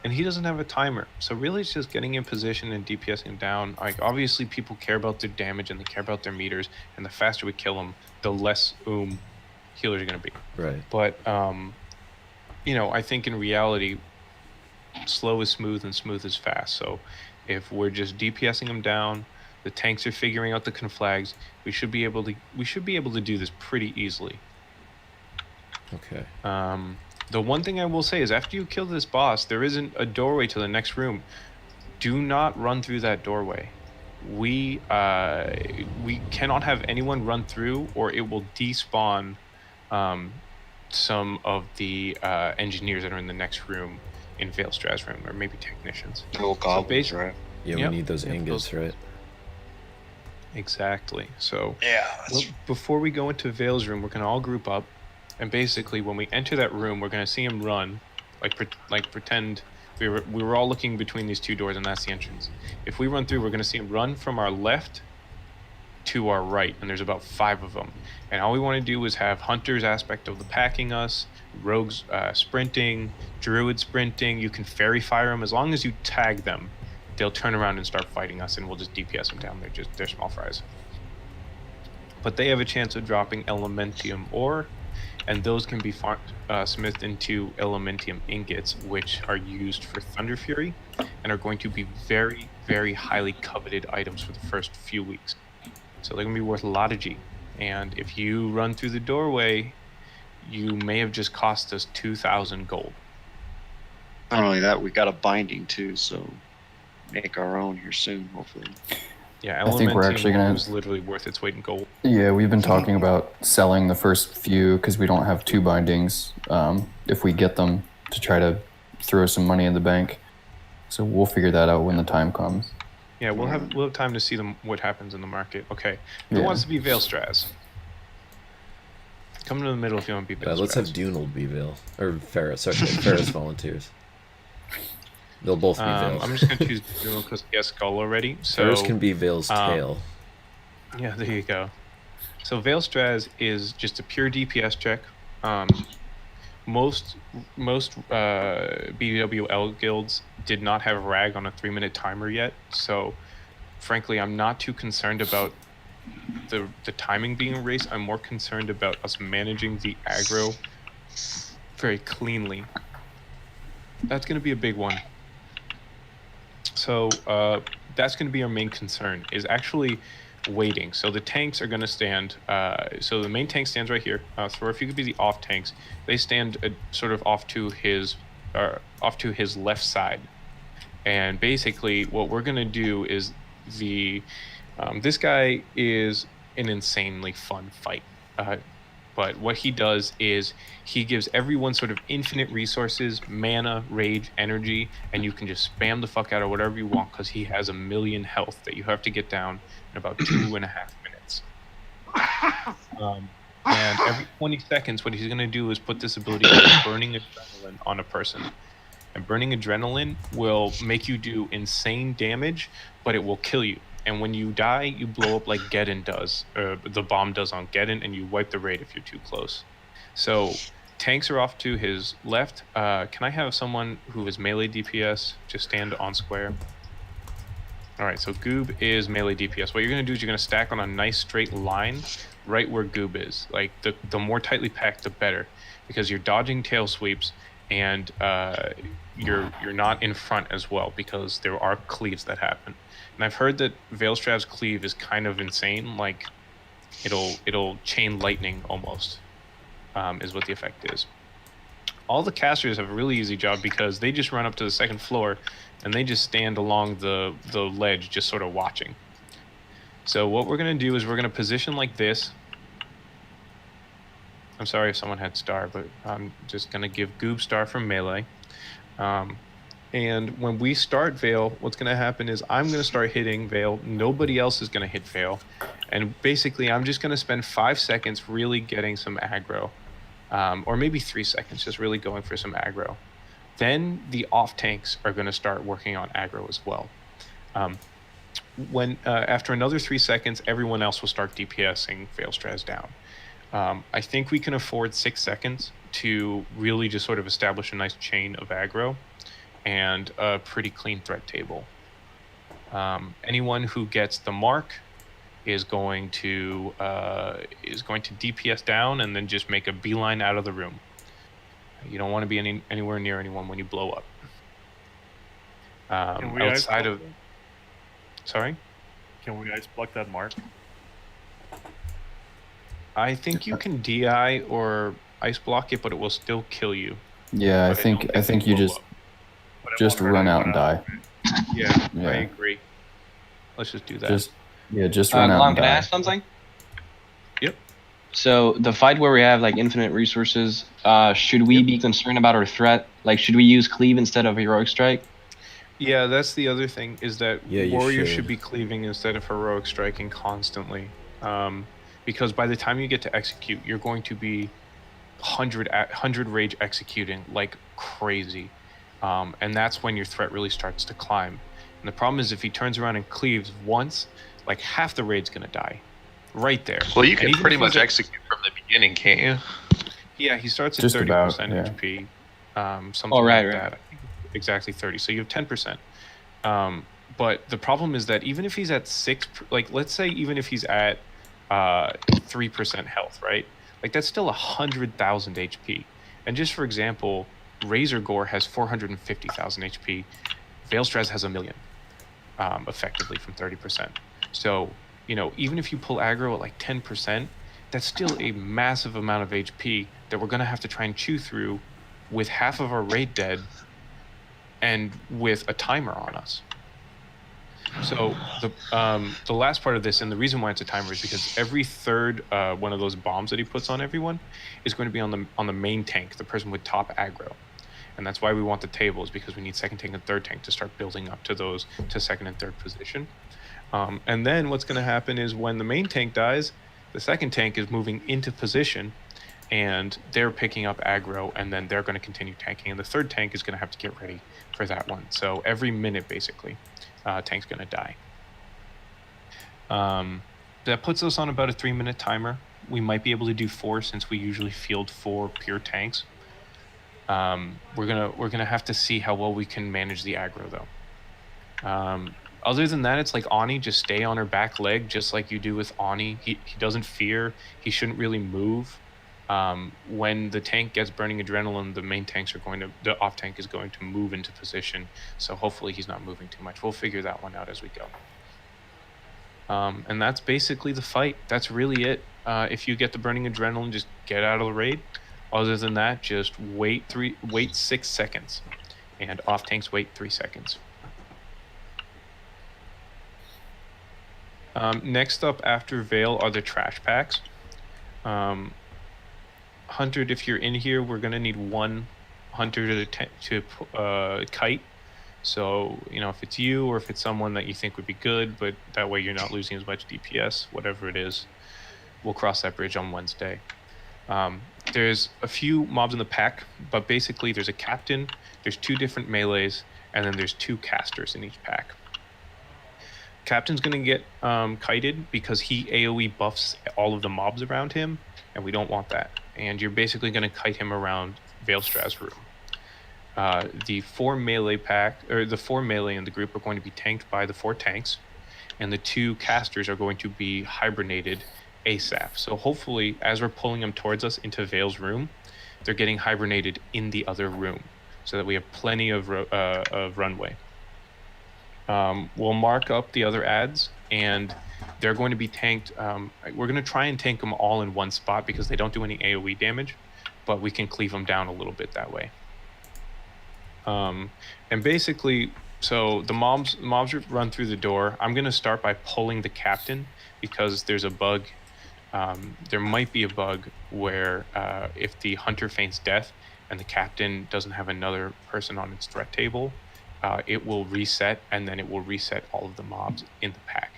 And he doesn't have a timer. So really it's just getting in position and DPSing down. Like obviously people care about their damage and they care about their meters, and the faster we kill them, the less healers are going to be. Right. But you know, I think in reality slow is smooth and smooth is fast. So if we're just DPSing them down, the tanks are figuring out the conflags, we should be able to do this pretty easily. Okay. The one thing I will say is after you kill this boss, there isn't a doorway to the next room. Do not run through that doorway. We cannot have anyone run through, or it will despawn some of the engineers that are in the next room in Vaelastrasz room, or maybe technicians. Little goblins, right? Yeah, we need those ingots, right? Exactly. So yeah. Before we go into Vael's room, we're gonna all group up, and basically when we enter that room, we're gonna see him run, like pretend we were all looking between these 2 doors, and that's the entrance. If we run through, we're gonna see him run from our left to our right, and there's about 5 of them. And all we want to do is have Hunter's aspect of the packing us, Rogues sprinting, Druid sprinting. You can fairy fire them. As long as you tag them, they'll turn around and start fighting us, and we'll just DPS them down. They're small fries. But they have a chance of dropping Elementium ore, and those can be smithed into Elementium ingots, which are used for Thunder Fury, and are going to be very, very highly coveted items for the first few weeks. So they're going to be worth a lot of G. And if you run through the doorway, you may have just cost us 2,000 gold. Not only that, we got a binding too, so make our own here soon, hopefully. Yeah, I think we're actually gonna. Is literally worth its weight in gold. Yeah, we've been talking about selling the first few because we don't have 2 bindings. If we get them, to try to throw some money in the bank. So we'll figure that out when the time comes. Yeah, we'll have time to see what happens in the market. Okay, who wants to be Vaelastrasz? Come to the middle if you want to be Vaelastrasz. Let's have Dunald be Vael. Or Ferris. Sorry, Ferris volunteers. They'll both be Vael. I'm just going to choose Dunald because he has Skull already. So, Ferris can be Vael's tail. Yeah, there you go. So Vaelastrasz is just a pure DPS check. Most BWL guilds did not have Rag on a 3-minute timer yet, so frankly I'm not too concerned about the timing being erased. I'm more concerned about us managing the aggro very cleanly. That's going to be a big one. So that's going to be our main concern, is actually waiting. So the tanks are going to stand, so the main tank stands right here. Thor, if you could be the off tanks, they stand sort of off to his left side. And basically what we're going to do is this guy is an insanely fun fight. But what he does is he gives everyone sort of infinite resources, mana, rage, energy, and you can just spam the fuck out of whatever you want because he has 1,000,000 health that you have to get down in about 2.5 minutes. And every 20 seconds, what he's going to do is put this ability called Burning Adrenaline on a person. And Burning Adrenaline will make you do insane damage, but it will kill you. And when you die, you blow up like Geddon does, the bomb does on Geddon, and you wipe the raid if you're too close. So tanks are off to his left. Can I have someone who is melee DPS just stand on square? All right, so Goob is melee DPS. What you're going to do is you're going to stack on a nice straight line right where Goob is. Like, the more tightly packed, the better, because you're dodging tail sweeps, and you're not in front as well, because there are cleaves that happen. And I've heard that Vaelastrasz's cleave is kind of insane. Like, it'll chain lightning almost, is what the effect is. All the casters have a really easy job because they just run up to the second floor and they just stand along the ledge just sort of watching. So what we're going to do is we're going to position like this. I'm sorry if someone had star, but I'm just going to give Goob star from melee. And when we start Vael, what's going to happen is I'm going to start hitting Vael. Nobody else is going to hit Vael. And basically, I'm just going to spend 5 seconds really getting some aggro. Or maybe 3 seconds, just really going for some aggro. Then the off tanks are going to start working on aggro as well. After another 3 seconds, everyone else will start DPSing Vaelastrasz down. I think we can afford 6 seconds to really just sort of establish a nice chain of aggro and a pretty clean threat table. Anyone who gets the mark is going to DPS down and then just make a beeline out of the room. You don't want to be anywhere near anyone when you blow up. Outside of, sorry, can we ice block that mark? I think you can DI or ice block it, but it will still kill you. Yeah, I think you just run out and die. Yeah, I agree. Let's just do that. Just run out and can die. I ask something? Yep. So the fight where we have like infinite resources, should we be concerned about our threat? Like, should we use cleave instead of heroic strike? Yeah, that's the other thing, is that Yeah, warriors should should be cleaving instead of heroic striking constantly. Because by the time you get to execute, you're going to be 100 rage executing like crazy. And that's when your threat really starts to climb. And the problem is if he turns around and cleaves once, like half the raid's gonna die. Right there. Well, you can And even pretty if much he's at- execute from the beginning, can't you? Yeah, he starts at Just 30% about, HP. Something Oh, right, like right. that. Exactly 30. So you have 10%. But the problem is that even if he's at 6, like let's say even if he's at 3% health, right? Like that's still 100,000 HP. And just for example, Gore has 450,000 HP. Vaelastrasz has 1 million, effectively from 30%. So, you know, even if you pull aggro at like 10%, that's still a massive amount of HP that we're gonna have to try and chew through with half of our raid dead and with a timer on us. So the last part of this, and the reason why it's a timer, is because every third one of those bombs that he puts on everyone is going to be on the main tank, the person with top aggro. And that's why we want the tables, because we need second tank and third tank to start building up to those to second and third position. And then what's going to happen is when the main tank dies, the second tank is moving into position and they're picking up aggro, and then they're going to continue tanking, and the third tank is going to have to get ready for that one. So every minute basically, tank's going to die. That puts us on about a 3-minute timer. We might be able to do 4 since we usually field 4 pure tanks. We're gonna have to see how well we can manage the aggro though. Other than that, it's like ONY, just stay on her back leg, just like you do with ONY. He doesn't fear. He shouldn't really move. When the tank gets burning adrenaline, the off tank is going to move into position. So hopefully he's not moving too much. We'll figure that one out as we go. And that's basically the fight. That's really it. If you get the burning adrenaline, just get out of the raid. Other than that, just wait 6 seconds, and off tanks wait 3 seconds. Next up after Vael are the trash packs. 100, if you're in here, we're gonna need 1 hunter to kite. So, you know, if it's you or if it's someone that you think would be good, but that way you're not losing as much DPS, whatever it is, we'll cross that bridge on Wednesday. There's a few mobs in the pack, but basically there's a captain, there's 2 different melees, and then there's 2 casters in each pack. Captain's gonna get kited because he AoE buffs all of the mobs around him, and we don't want that. and you're basically going to kite him around Vaelastrasz' room. The 4 melee in the group are going to be tanked by the 4 tanks, and the 2 casters are going to be hibernated ASAP. So hopefully, as we're pulling them towards us into Vale's room, they're getting hibernated in the other room, so that we have plenty of runway. We'll mark up the other adds, and they're going to be tanked. We're going to try and tank them all in one spot because they don't do any AoE damage, but we can cleave them down a little bit that way. And basically, so the mobs run through the door. I'm going to start by pulling the captain because there's a bug. There might be a bug where if the hunter feigns death and the captain doesn't have another person on its threat table, it will reset, and then it will reset all of the mobs in the pack.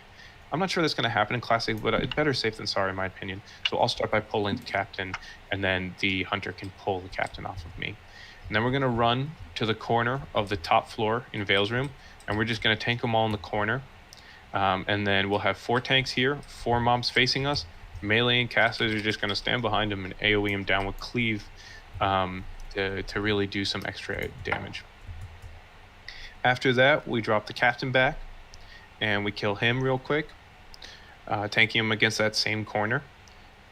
I'm not sure that's going to happen in Classic, but it's better safe than sorry in my opinion. So I'll start by pulling the captain, and then the hunter can pull the captain off of me. And then we're going to run to the corner of the top floor in Vale's room, and we're just going to tank them all in the corner. And then we'll have 4 tanks here, 4 mobs facing us. Melee and casters are just going to stand behind them and AoE him down with cleave to really do some extra damage. After that, we drop the captain back, and we kill him real quick, tanking him against that same corner.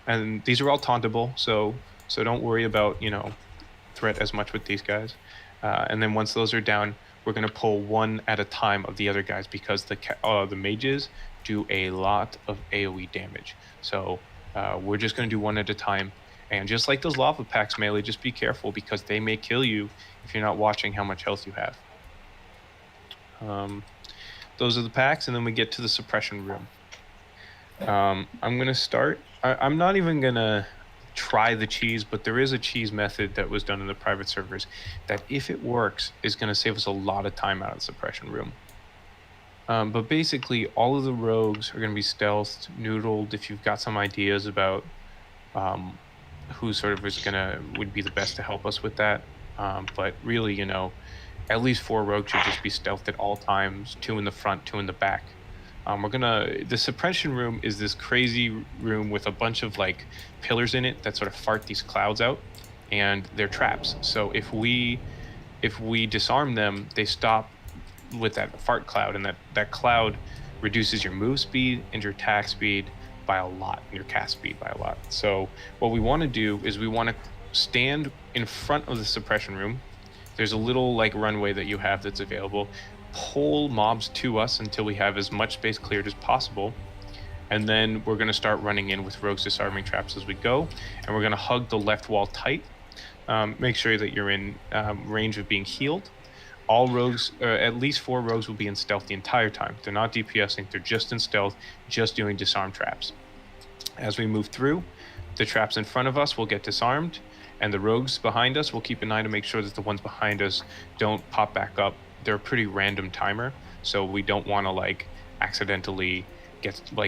And these are all tauntable, so don't worry about, threat as much with these guys. And then once those are down, we're going to pull one at a time of the other guys because the mages do a lot of AoE damage. So we're just going to do one at a time. And just like those lava packs, melee, just be careful because they may kill you if you're not watching how much health you have. Those are the packs, and then we get to the suppression room. I'm going to start. I'm not even going to try the cheese, but there is a cheese method that was done in the private servers that, if it works, is going to save us a lot of time out of the suppression room. But basically, all of the rogues are going to be stealthed, noodled. If you've got some ideas about who sort of would be the best to help us with that. But really, at least 4 rogues should just be stealthed at all times, 2 in the front, 2 in the back. The suppression room is this crazy room with a bunch of pillars in it that sort of fart these clouds out, and they're traps. So if we disarm them, they stop with that fart cloud, and that cloud reduces your move speed and your attack speed by a lot, and your cast speed by a lot. So what we want to do is we want to stand in front of the suppression room. There's a little runway that you have that's available. Pull mobs to us until we have as much space cleared as possible, and then we're going to start running in with rogues disarming traps as we go, and we're going to hug the left wall tight. Make sure that you're in range of being healed. All rogues, at least 4 rogues, will be in stealth the entire time. They're not DPSing, they're just in stealth, just doing disarm traps. As we move through, the traps in front of us will get disarmed, and the rogues behind us will keep an eye to make sure that the ones behind us don't pop back up. They're a pretty random timer, so we don't want to accidentally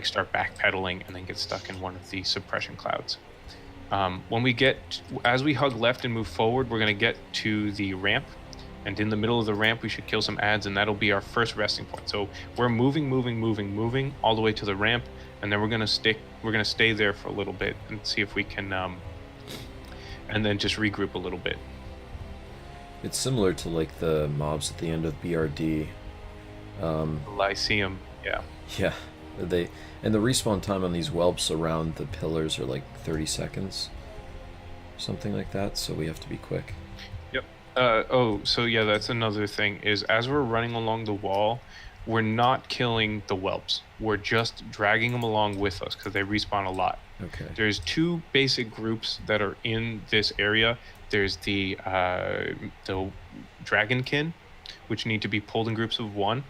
start backpedaling and then get stuck in one of the suppression clouds. As we hug left and move forward, we're going to get to the ramp, and in the middle of the ramp we should kill some adds, and that'll be our first resting point. So we're moving all the way to the ramp, and then we're going to stay there for a little bit and see if we can and then just regroup a little bit. It's similar to the mobs at the end of BRD. Lyceum, yeah. Yeah, and the respawn time on these whelps around the pillars are 30 seconds, something like that. So we have to be quick. Yep. So yeah, that's another thing. Is as we're running along the wall, we're not killing the whelps. We're just dragging them along with us because they respawn a lot. Okay. There's 2 basic groups that are in this area. There's the Dragonkin, which need to be pulled in groups of 1.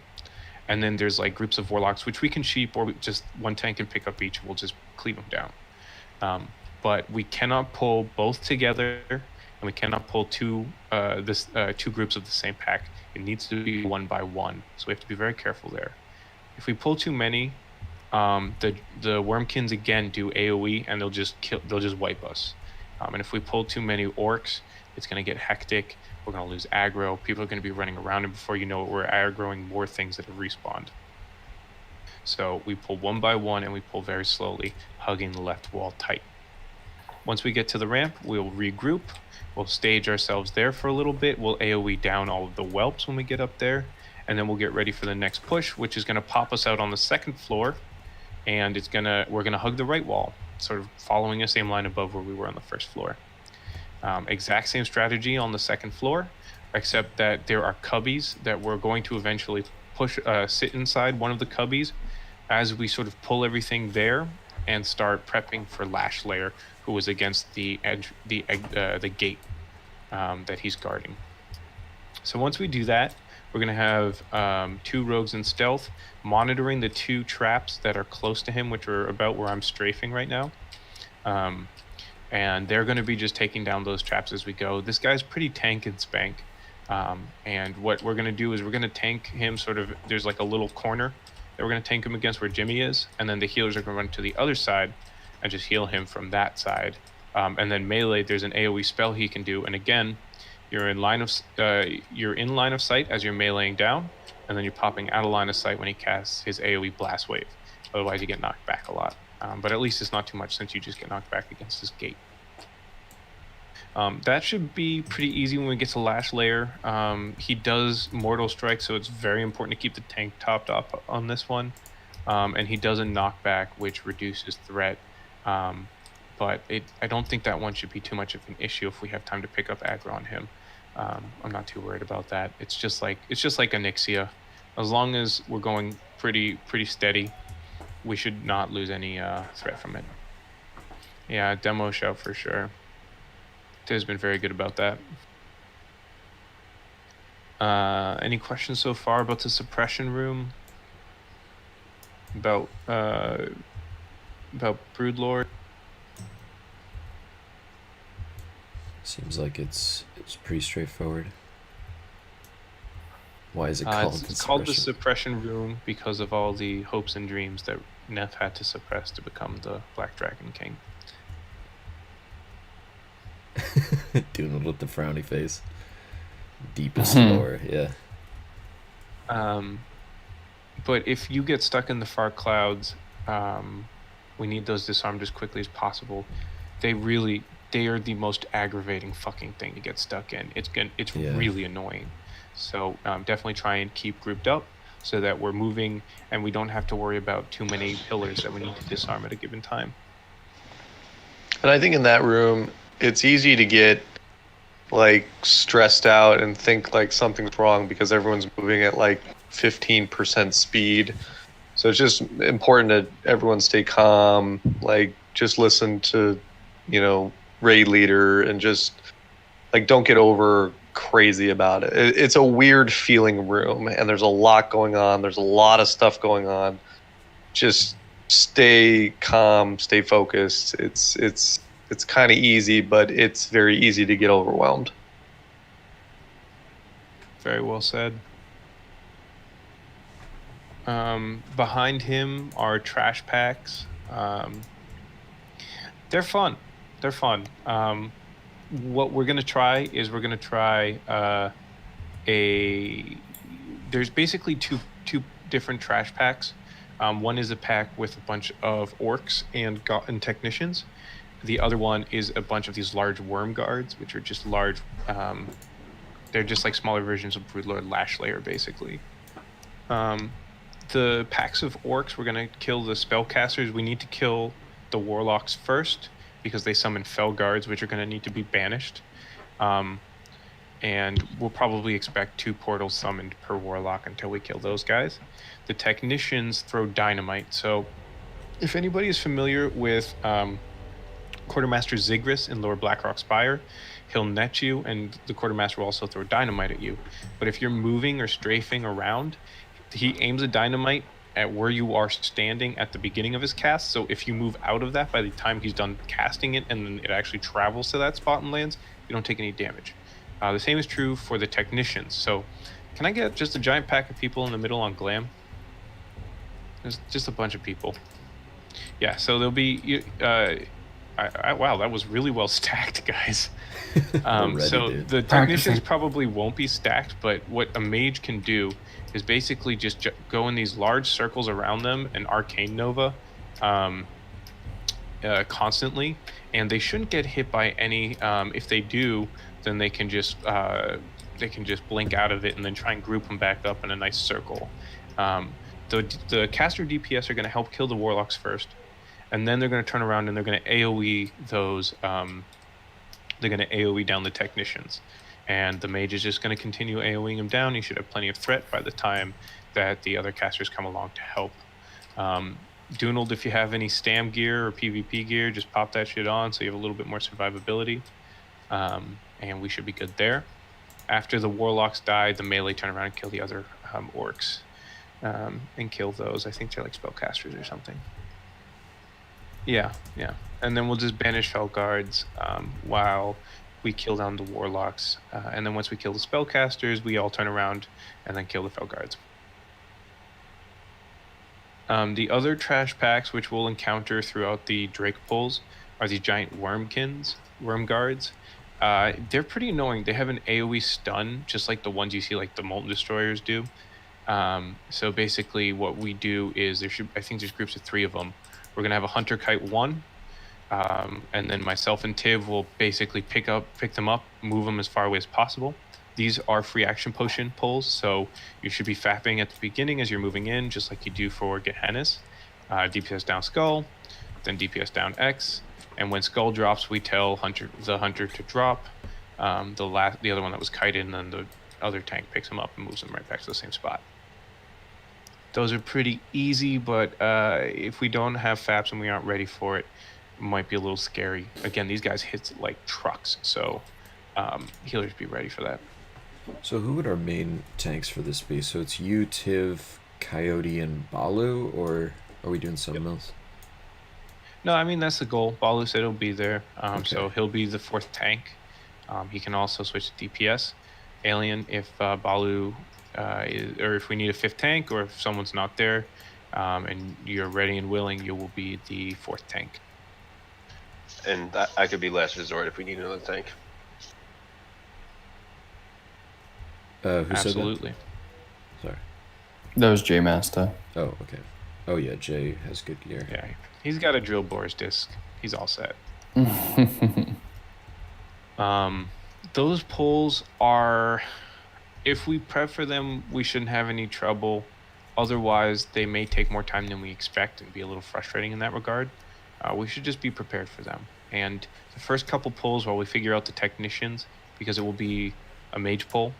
And then there's groups of Warlocks, which we can sheep, or just 1 tank can pick up each. We'll just cleave them down. But we cannot pull both together, and we cannot pull 2 groups of the same pack. It needs to be 1 by 1. So we have to be very careful there. If we pull too many, the Wormkins again do AoE, and they'll just wipe us. And if we pull too many orcs, it's going to get hectic. We're going to lose aggro. People are going to be running around, and before you know it, we're aggroing more things that have respawned. So we pull 1 by 1, and we pull very slowly, hugging the left wall tight. Once we get to the ramp, we'll regroup. We'll stage ourselves there for a little bit. We'll AoE down all of the whelps when we get up there. And then we'll get ready for the next push, which is going to pop us out on the second floor. And we're going to hug the right wall, sort of following the same line above where we were on the first floor. Exact same strategy on the second floor, except that there are cubbies that we're going to eventually sit inside one of the cubbies as we sort of pull everything there and start prepping for Lash Lair, who is against the gate that he's guarding. So once we do that, we're going to have 2 rogues in stealth monitoring the 2 traps that are close to him, which are about where I'm strafing right now. And they're going to be just taking down those traps as we go. This guy's pretty tank and spank. And what we're going to do is we're going to tank him sort of, there's like a little corner that we're going to tank him against where Jimmy is. And then the healers are going to run to the other side and just heal him from that side. And then melee, there's an AoE spell he can do. And again, you're in line of sight as you're meleeing down, and then you're popping out of line of sight when he casts his AoE blast wave. Otherwise, you get knocked back a lot. But at least it's not too much since you just get knocked back against this gate. That should be pretty easy when we get to Lash Lair. He does Mortal Strike, so it's very important to keep the tank topped up on this one. And he does a knockback, which reduces threat. But I don't think that one should be too much of an issue if we have time to pick up aggro on him. I'm not too worried about that. It's just like Onyxia. As long as we're going pretty steady, we should not lose any threat from it. Yeah, demo shout for sure. Tiz's been very good about that. Any questions so far about the suppression room? About Broodlord? Seems like it's pretty straightforward. Why is it called it's called the suppression room because of all the hopes and dreams that Nef had to suppress to become the Black Dragon King. Doing it with the frowny face. Deepest lore, yeah. But if you get stuck in the far clouds, we need those disarmed as quickly as possible. They are the most aggravating fucking thing to get stuck in. It's really annoying. So definitely try and keep grouped up so that we're moving and we don't have to worry about too many pillars that we need to disarm at a given time. And I think in that room, it's easy to get like stressed out and think like something's wrong because everyone's moving at like 15% speed. So it's just important that everyone stay calm, like just listen to, raid leader and just like don't get over crazy about it. It's a weird feeling room and there's a lot going on. There's a lot of stuff going on. Just stay calm, stay focused. It's kind of easy, but it's very easy to get overwhelmed. Very well said. Behind him are trash packs. They're fun. What we're going to try is there's basically two different trash packs. One is a pack with a bunch of orcs and technicians. The other one is a bunch of these large worm guards, which are just large. They're just like smaller versions of Broodlord Lash Lair, basically. The packs of orcs, we're going to kill the spellcasters. We need to kill the warlocks first because they summon fell guards, which are going to need to be banished. And we'll probably expect 2 portals summoned per warlock until we kill those guys. The technicians throw dynamite. So if anybody is familiar with Quartermaster Zigris in Lower Blackrock Spire, he'll net you, and the Quartermaster will also throw dynamite at you. But if you're moving or strafing around, he aims a dynamite at where you are standing at the beginning of his cast. So if you move out of that by the time he's done casting it and then it actually travels to that spot and lands, you don't take any damage. The same is true for the technicians. So can I get just a giant pack of people in the middle on Glam? There's just a bunch of people. Yeah, so there'll be... wow, that was really well stacked, guys. So the technicians probably won't be stacked, but what a mage can do is basically just go in these large circles around them and Arcane Nova. constantly, and they shouldn't get hit by any. If they do, then they can just blink out of it and then try and group them back up in a nice circle. The caster DPS are going to help kill the warlocks first, and then they're going to turn around and they're going to AoE those. They're going to AoE down the technicians, and the mage is just going to continue AoEing them down. You should have plenty of threat by the time that the other casters come along to help. Dunald, if you have any stam gear or PvP gear, just pop that shit on so you have a little bit more survivability, and we should be good there. After the warlocks die, the melee turn around and kill the other orcs, and kill those. I think they're like spellcasters or something. Yeah. And then we'll just banish Felguards while we kill down the warlocks. And then once we kill the spellcasters, we all turn around and then kill the Felguards. The other trash packs which we'll encounter throughout the Drake pulls are these giant worm guards. They're pretty annoying. They have an AoE stun, just like the ones you see like the Molten Destroyers do. So basically what we do is I think there's groups of 3 of them. We're gonna have a Hunter Kite 1, and then myself and Tiv will basically pick them up, move them as far away as possible. These are free action potion pulls, so you should be fapping at the beginning as you're moving in, just like you do for Gehennis. DPS down Skull, then DPS down X, and when Skull drops, we tell the Hunter to drop. The other one that was kited, and then the other tank picks him up and moves him right back to the same spot. Those are pretty easy, but if we don't have faps and we aren't ready for it, it might be a little scary. Again, these guys hit like trucks, so healers be ready for that. So who would our main tanks for this be? So it's you, Tiv, Coyote, and Balu, or are we doing something else? No, I mean, that's the goal. Balu said he'll be there, Okay. so he'll be the 4th tank. He can also switch to DPS. Alien, if Balu, or if we need a 5th tank, or if someone's not there, and you're ready and willing, you will be the 4th tank. And I could be last resort if we need another tank. Who Absolutely. said that? Sorry. That was J Master. Oh, okay. Oh yeah, Jay has good gear. Yeah, he's got a drill bore's disc. He's all set. Those pulls are, if we prep for them, we shouldn't have any trouble. Otherwise, they may take more time than we expect and be a little frustrating in that regard. We should just be prepared for them. And the first couple pulls, while we figure out the technicians, because it will be a mage pull,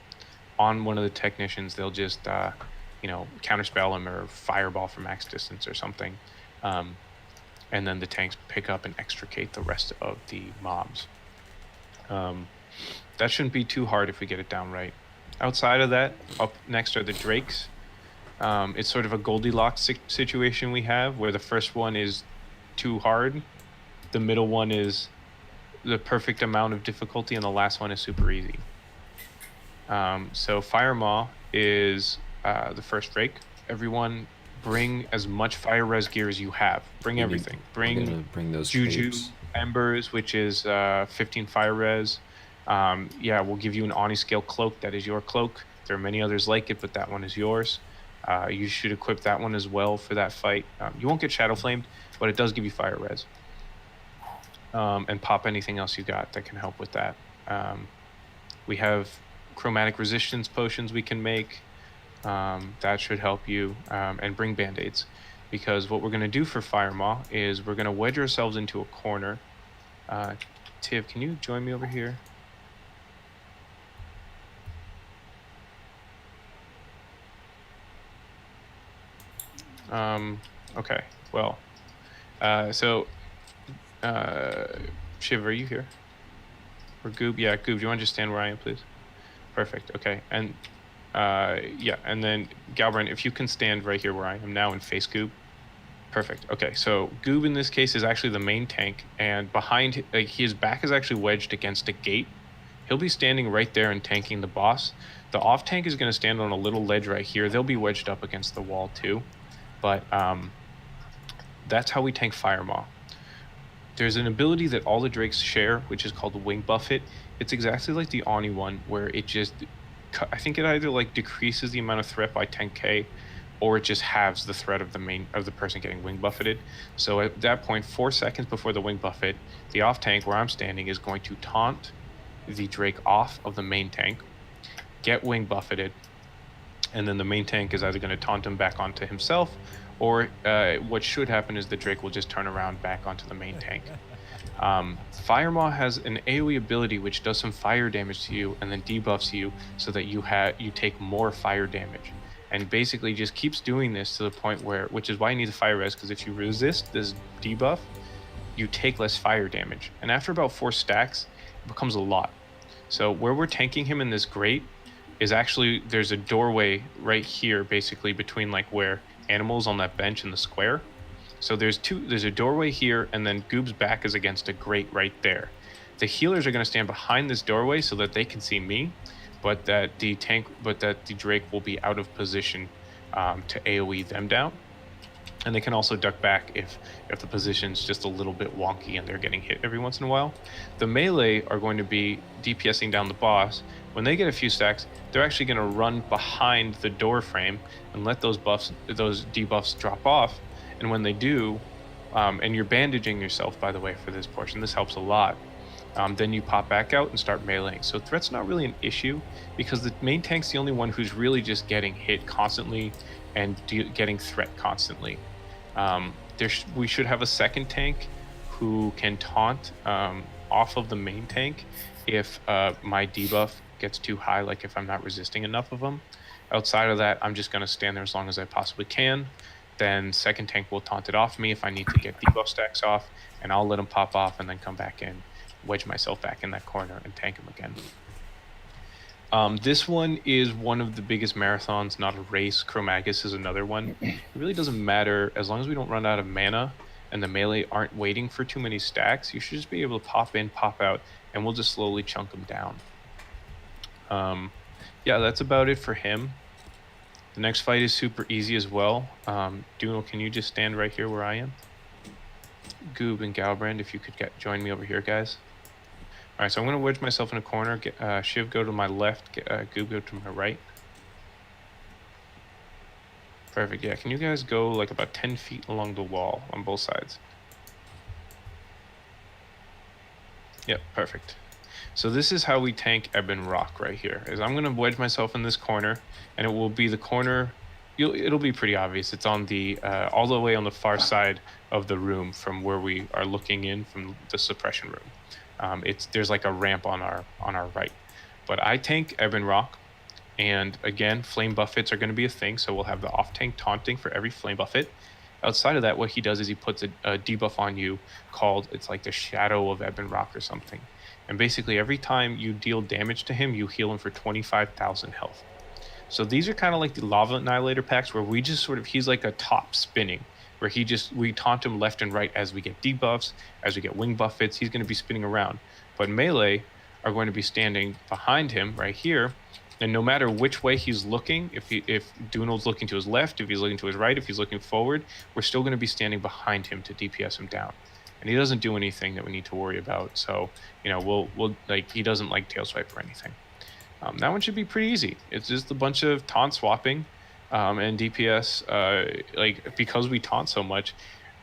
on one of the technicians, they'll just, counterspell him or fireball for max distance or something. And then the tanks pick up and extricate the rest of the mobs. That shouldn't be too hard if we get it down right. Outside of that, up next are the Drakes. It's sort of a Goldilocks situation we have, where the first one is too hard, the middle one is the perfect amount of difficulty, and the last one is super easy. So Fire Maw is the first Drake. Everyone bring as much fire res gear as you have. Bring everything. Bring those Juju capes. Embers, which is 15 fire res. We'll give you an Oni scale cloak. That is your cloak. There are many others like it, but that one is yours. You should equip that one as well for that fight. You won't get Shadow Flamed, but it does give you fire res. And pop anything else you got that can help with that. We have chromatic resistance potions we can make. That should help you. And bring band-aids. Because what we're going to do for Fire Maw is we're going to wedge ourselves into a corner. Tiv, can you join me over here? Okay, well, Shiv, are you here? Or Goob? Yeah, Goob, do you want to just stand where I am, please? Perfect, okay. And, and then Galbrain, if you can stand right here where I am now and face Goob. Perfect, okay, so Goob in this case is actually the main tank, and behind, his back is actually wedged against a gate. He'll be standing right there and tanking the boss. The off tank is going to stand on a little ledge right here. They'll be wedged up against the wall too. But that's how we tank Fire Maw. There's an ability that all the Drakes share, which is called the Wing Buffet. It's exactly like the ONY one, where it just, I think it either like decreases the amount of threat by 10k, or it just halves the threat of the person getting wing buffeted. So at that point, 4 seconds before the wing buffet, the off tank where I'm standing is going to taunt the Drake off of the main tank, get wing buffeted, and then the main tank is either going to taunt him back onto himself, or what should happen is the Drake will just turn around back onto the main tank. Firemaw has an AoE ability which does some fire damage to you and then debuffs you so that you take more fire damage, and basically just keeps doing this to the point where, which is why you need the fire res, because if you resist this debuff, you take less fire damage, and after about 4 stacks, it becomes a lot. So where we're tanking him in this grate is actually, there's a doorway right here, basically between like where animals on that bench in the square. So there's a doorway here, and then Goob's back is against a grate right there. The healers are going to stand behind this doorway so that they can see me, but that the Drake will be out of position to AoE them down. And they can also duck back if the position's just a little bit wonky and they're getting hit every once in a while. The melee are going to be DPSing down the boss. When they get a few stacks, they're actually going to run behind the door frame and let those debuffs drop off. And when they do, and you're bandaging yourself, by the way, for this portion, this helps a lot. Then you pop back out and start meleeing. So threat's not really an issue because the main tank's the only one who's really just getting hit constantly and getting threat constantly. We should have a second tank who can taunt off of the main tank if my debuff gets too high, like if I'm not resisting enough of them. Outside of that, I'm just going to stand there as long as I possibly can. Then second tank will taunt it off me if I need to get debuff stacks off, and I'll let them pop off and then come back in, wedge myself back in that corner and tank him again. This one is one of the biggest marathons, not a race. Magus is another one. It really doesn't matter as long as we don't run out of mana and the melee aren't waiting for too many stacks. You should just be able to pop in, pop out, and we'll just slowly chunk them down. Yeah, that's about it for him. The next fight is super easy as well. Duno, can you just stand right here where I am? Goob and Galbrand, if you could join me over here, guys. All right, so I'm going to wedge myself in a corner. Shiv, go to my left. Goob, go to my right. Perfect. Yeah, can you guys go like about 10 feet along the wall on both sides? Yep, perfect. So this is how we tank Ebon Rock right here. Is I'm going to wedge myself in this corner, and it will be the corner. It'll be pretty obvious. It's on the all the way on the far side of the room from where we are looking in from the suppression room. There's like a ramp on our right. But I tank Ebon Rock, and again, flame buffets are going to be a thing. So we'll have the off tank taunting for every flame buffet. Outside of that, what he does is he puts a debuff on you called, it's like the Shadow of Ebon Rock or something. And basically every time you deal damage to him, you heal him for 25,000 health. So these are kind of like the Lava Annihilator packs where we just sort of, he's like a top spinning, where we taunt him left and right as we get debuffs, as we get wing buffets, he's going to be spinning around. But melee are going to be standing behind him right here, and no matter which way he's looking, if Duno's looking to his left, if he's looking to his right, if he's looking forward, we're still going to be standing behind him to DPS him down. And he doesn't do anything that we need to worry about. So, you know, we'll like, he doesn't like tail swipe or anything. That one should be pretty easy. It's just a bunch of taunt swapping, and DPS, like, because we taunt so much,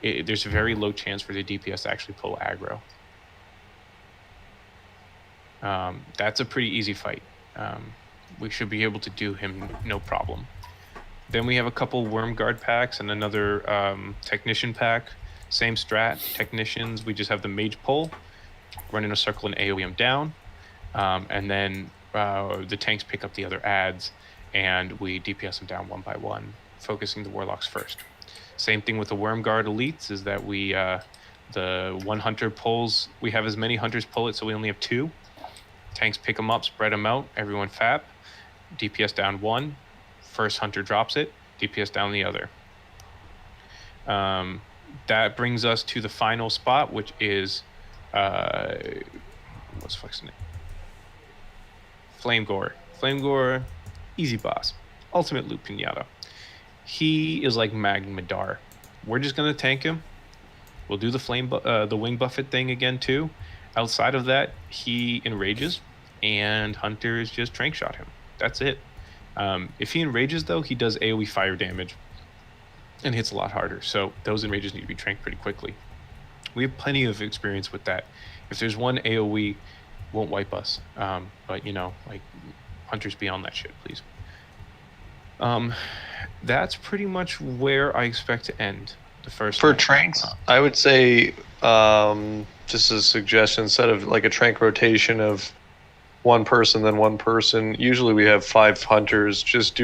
there's a very low chance for the DPS to actually pull aggro. That's a pretty easy fight. We should be able to do him no problem. Then we have a couple Worm Guard packs and another Technician pack. Same strat, Technicians, we just have the Mage pull, run in a circle and AoE him down, and then the tanks pick up the other adds, and we DPS them down one by one, focusing the Warlocks first. Same thing with the Worm Guard elites, is that we, the one hunter pulls, we have as many hunters pull it, so we only have 2. Tanks pick them up, spread them out, everyone fap, DPS down 1, first hunter drops it, DPS down the other. That brings us to the final spot, which is, what's flexing it? Flame Gore. Flame Gore, easy boss. Ultimate loot pinata. He is like Magmadar. We're just gonna tank him. We'll do the wing buffet thing again too. Outside of that, he enrages, and hunters just trank shot him. That's it. If he enrages, though, he does AoE fire damage and hits a lot harder. So those enrages need to be tranked pretty quickly. We have plenty of experience with that. If there's one AoE, won't wipe us. But, you know, like, hunters beyond that shit, please. That's pretty much where I expect to end the first For night. tranks, I would say, just a suggestion, instead of like a trank rotation of one person, then one person, usually we have 5 hunters, just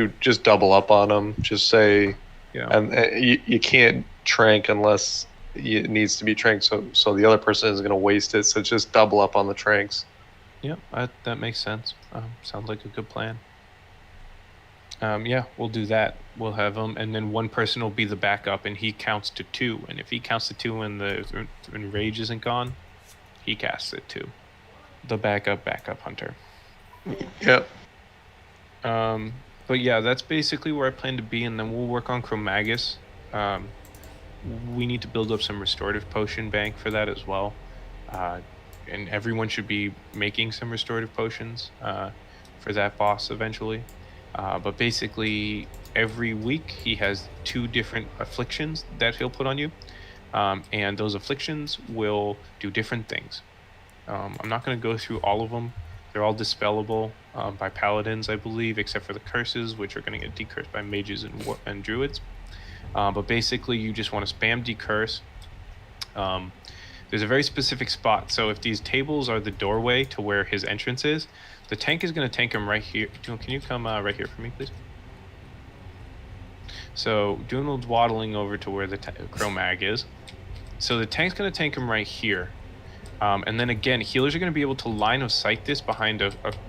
double up on them. Just say, yeah. And you can't trank unless it needs to be tranked, so the other person isn't going to waste it, so just double up on the tranks. Yeah, that makes sense. Sounds like a good plan. Yeah, we'll do that. We'll have them, and then one person will be the backup, and he counts to 2. And if he counts to 2 and the rage isn't gone, he casts it too. The backup hunter. Yep. But yeah, that's basically where I plan to be, and then we'll work on Magus. We need to build up some restorative potion bank for that as well. And everyone should be making some restorative potions for that boss eventually. But basically, every week he has 2 different afflictions that he'll put on you. And those afflictions will do different things. I'm not going to go through all of them. They're all dispellable by paladins, I believe, except for the curses, which are going to get decursed by mages and druids. But basically, you just want to spam decurse. There's a very specific spot. So if these tables are the doorway to where his entrance is, the tank is going to tank him right here. Can you come right here for me, please? So Dunald's waddling over to where the Cro-Mag is. So the tank's going to tank him right here. And then again, healers are going to be able to line of sight this behind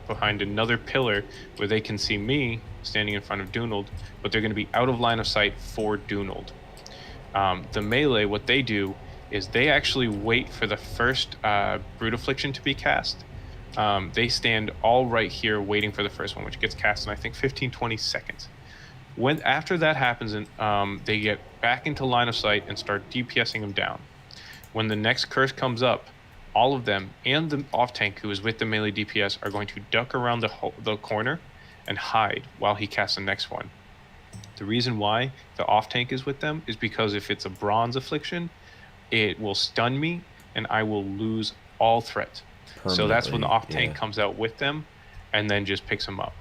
behind another pillar where they can see me standing in front of Dunald, but they're going to be out of line of sight for Dunald. The melee, what they do is they actually wait for the first Brute Affliction to be cast. They stand all right here waiting for the first one, which gets cast in, I think, 15-20 seconds. After that happens, they get back into line of sight and start DPSing them down. When the next curse comes up, all of them and the off tank who is with the melee DPS are going to duck around the corner and hide while he casts the next one. The reason why the off tank is with them is because if it's a bronze affliction, it will stun me and I will lose all threat. So that's when the off tank comes out with them and then just picks them up.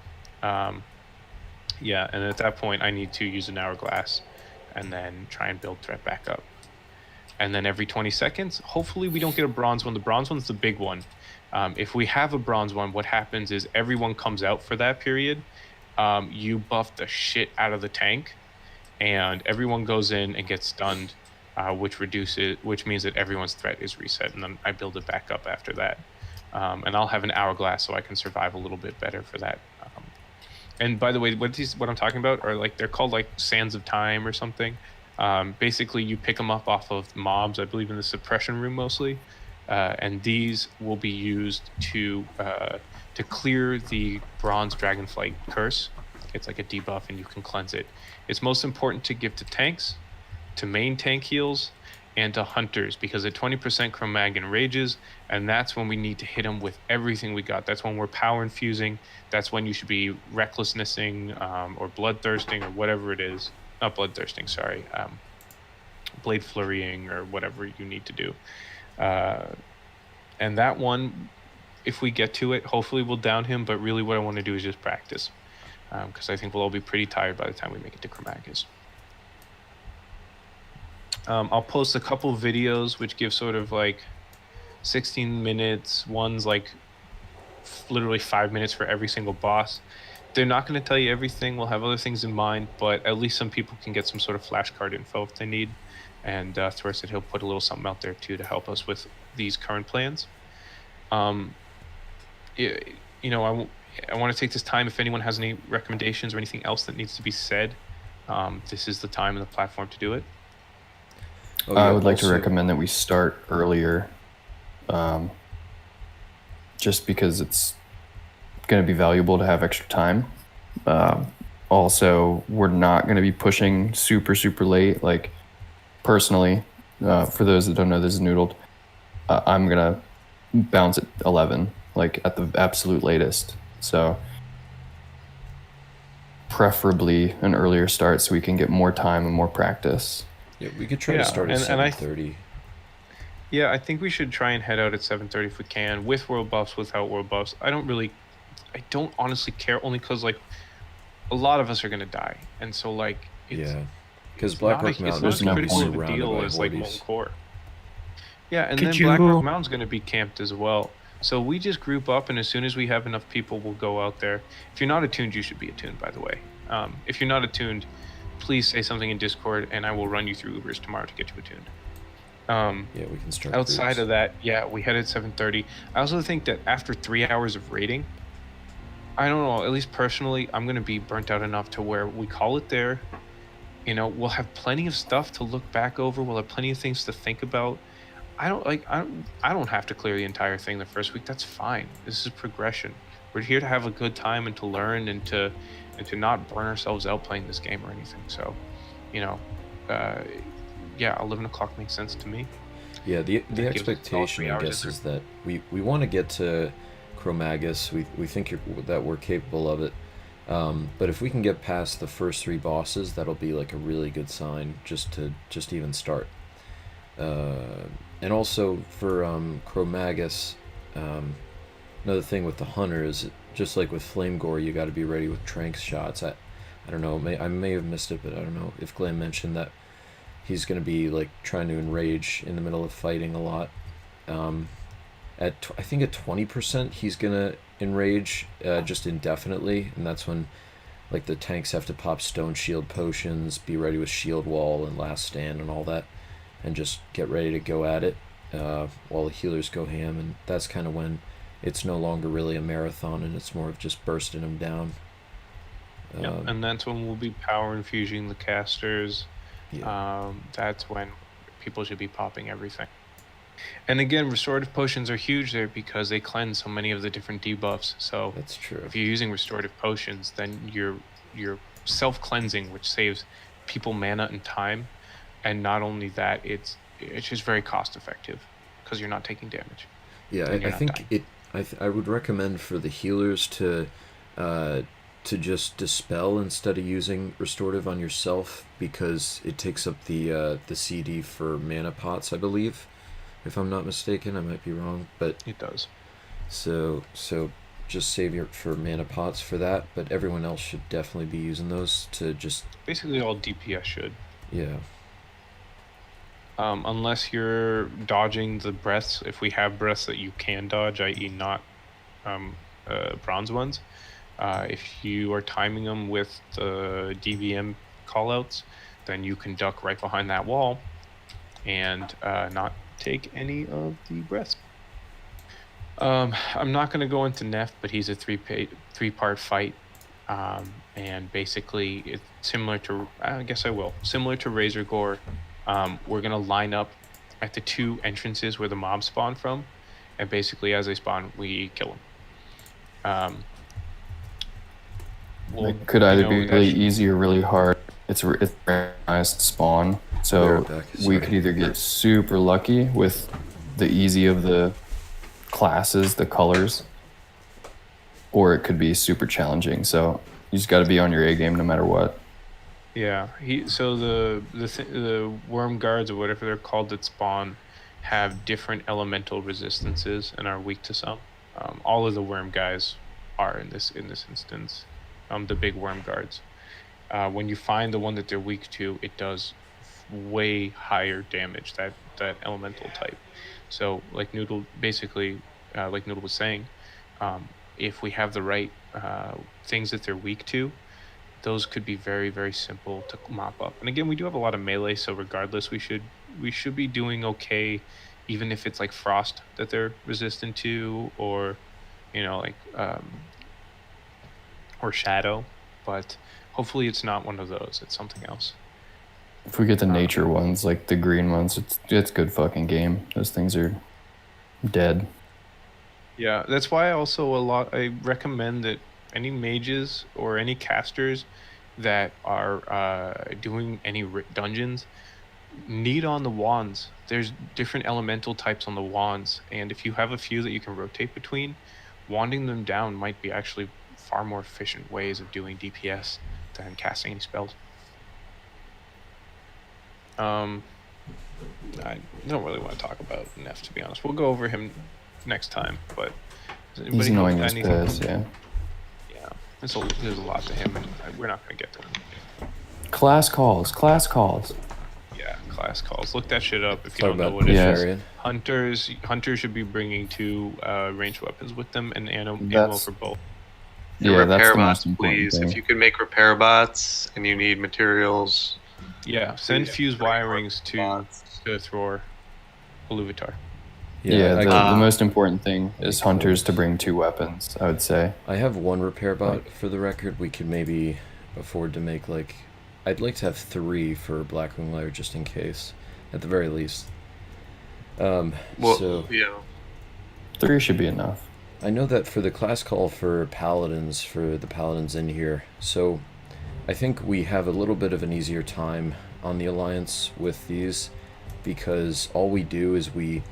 Yeah, and at that point I need to use an hourglass and then try and build threat back up. And then every 20 seconds, hopefully we don't get a bronze one. The bronze one's the big one. If we have a bronze one, what happens is everyone comes out for that period. You buff the shit out of the tank, and everyone goes in and gets stunned, which means that everyone's threat is reset, and then I build it back up after that. And I'll have an hourglass so I can survive a little bit better for that. And by the way, what I'm talking about are they're called like Sands of Time or something. Basically, you pick them up off of mobs, I believe in the suppression room mostly, and these will be used to clear the bronze dragonflight curse. It's like a debuff and you can cleanse it. It's most important to give to tanks, to main tank heals, and to hunters, because at 20% Cro-Mag enrages, and that's when we need to hit them with everything we got. That's when we're power infusing. That's when you should be recklessnessing or bloodthirsting or whatever it is. Not bloodthirsting, sorry. Blade flurrying or whatever you need to do. And that one, if we get to it, hopefully we'll down him, but really what I want to do is just practice. Because I think we'll all be pretty tired by the time we make it to Magus. I'll post a couple videos which give sort of like 16 minutes. One's like literally 5 minutes for every single boss. They're not going to tell you everything. We'll have other things in mind, but at least some people can get some sort of flashcard info if they need. And Thraex said he'll put a little something out there too to help us with these current plans. I want to take this time. If anyone has any recommendations or anything else that needs to be said, this is the time and the platform to do it. I would like to recommend that we start earlier, just because it's going to be valuable to have extra time. Also, we're not going to be pushing super late. Like, personally, for those that don't know, this is Noodled. I'm going to bounce at 11, like at the absolute latest. So preferably an earlier start so we can get more time and more practice. Yeah, we could try to start at 7:30. Yeah, I think we should try and head out at 7:30 if we can, with world buffs, without world buffs. I don't honestly care, only because like a lot of us are gonna die, and so like because Blackrock Mountain is not as critical of a deal as like Molten Core. Yeah, and then Blackrock Mountain's gonna be camped as well. So we just group up, and as soon as we have enough people, we'll go out there. If you're not attuned, you should be attuned, by the way. If you're not attuned, please say something in Discord, and I will run you through Ubers tomorrow to get you attuned. Yeah, we can start. Outside groups. of that, yeah, we head at 7:30. I also think that after 3 hours of raiding, I don't know, at least personally, I'm gonna be burnt out enough to where we call it there. You know, we'll have plenty of stuff to look back over. We'll have plenty of things to think about. I don't have to clear the entire thing the first week. That's fine. This is progression. We're here to have a good time and to learn and to not burn ourselves out playing this game or anything. So, you know, yeah, 11 o'clock makes sense to me. Yeah, the expectation, I guess, is that we want to get to Magus. We think that we're capable of it. But if we can get past the first 3 bosses, that'll be like a really good sign just to even start. And also for Magus, another thing with the hunter is just like with Flame Gore, you got to be ready with Thraex shots. I don't know, I may have missed it, but I don't know if Glenn mentioned that he's going to be like trying to enrage in the middle of fighting a lot. I think at 20% he's going to enrage just indefinitely, and that's when like the tanks have to pop stone shield potions, be ready with shield wall and last stand and all that, and just get ready to go at it while the healers go ham. And that's kind of when it's no longer really a marathon and it's more of just bursting them down. Yeah, and that's when we'll be power infusing the casters. That's when people should be popping everything. And again, restorative potions are huge there because they cleanse so many of the different debuffs. So that's true. If you're using restorative potions, then you're self-cleansing, which saves people mana and time. And not only that, it's just very cost effective because you're not taking damage. Yeah, I think I would recommend for the healers to just dispel instead of using restorative on yourself, because it takes up the CD for mana pots, I believe. If I'm not mistaken, I might be wrong, but it does. So just save for mana pots for that, but everyone else should definitely be using those to just... Basically all DPS should. Yeah. Unless you're dodging the breaths, if we have breaths that you can dodge, i.e. not bronze ones, if you are timing them with the DVM callouts, then you can duck right behind that wall and not take any of the breaths. I'm not going to go into Nef, but he's a three-part fight, and basically it's similar to, I guess I will, similar to Razor Gore. We're going to line up at the 2 entrances where the mobs spawn from, and basically as they spawn, we kill them. It could either be really easy or really hard. It's randomized spawn, so we could either get super lucky with the easy of the classes, the colors, or it could be super challenging. So you just got to be on your A game no matter what. Yeah, so the worm guards or whatever they're called that spawn have different elemental resistances and are weak to some. All of the worm guys are in this instance. The big worm guards. When you find the one that they're weak to, it does way higher damage, that elemental type. So like Noodle, basically, like Noodle was saying, if we have the right things that they're weak to, those could be very, very simple to mop up. And again, we do have a lot of melee, so regardless, we should be doing okay, even if it's like frost that they're resistant to, or like or shadow. But hopefully it's not one of those. It's something else. If we get the nature ones, like the green ones, it's good fucking game. Those things are dead. Yeah, that's why I recommend that any mages or any casters that are doing any dungeons need on the wands. There's different elemental types on the wands, and if you have a few that you can rotate between, wanding them down might be actually far more efficient ways of doing DPS than casting any spells. I don't really want to talk about Nef, to be honest. We'll go over him next time, but He's annoying as piss, yeah. Yeah, there's a lot to him, and we're not going to get to him. Class calls. Yeah, class calls. Look that shit up if you Talk don't know about what it is. Nefarian. Hunters should be bringing 2 ranged weapons with them and ammo That's- for both. Yeah, that's repair the bots, most important please. thing. If you could make repair bots and you need materials. Yeah, send please fused bring wirings to bots. Thor Iluvatar. Yeah, I the can- most important thing is hunters to bring 2 weapons, I would say. I have 1 repair bot for the record. We could maybe afford to make like, I'd like to have 3 for Blackwing Lair just in case, at the very least. Well, So yeah. 3 should be enough. I know that for the class call for paladins, for the paladins in here, so I think we have a little bit of an easier time on the alliance with these, because all we do is we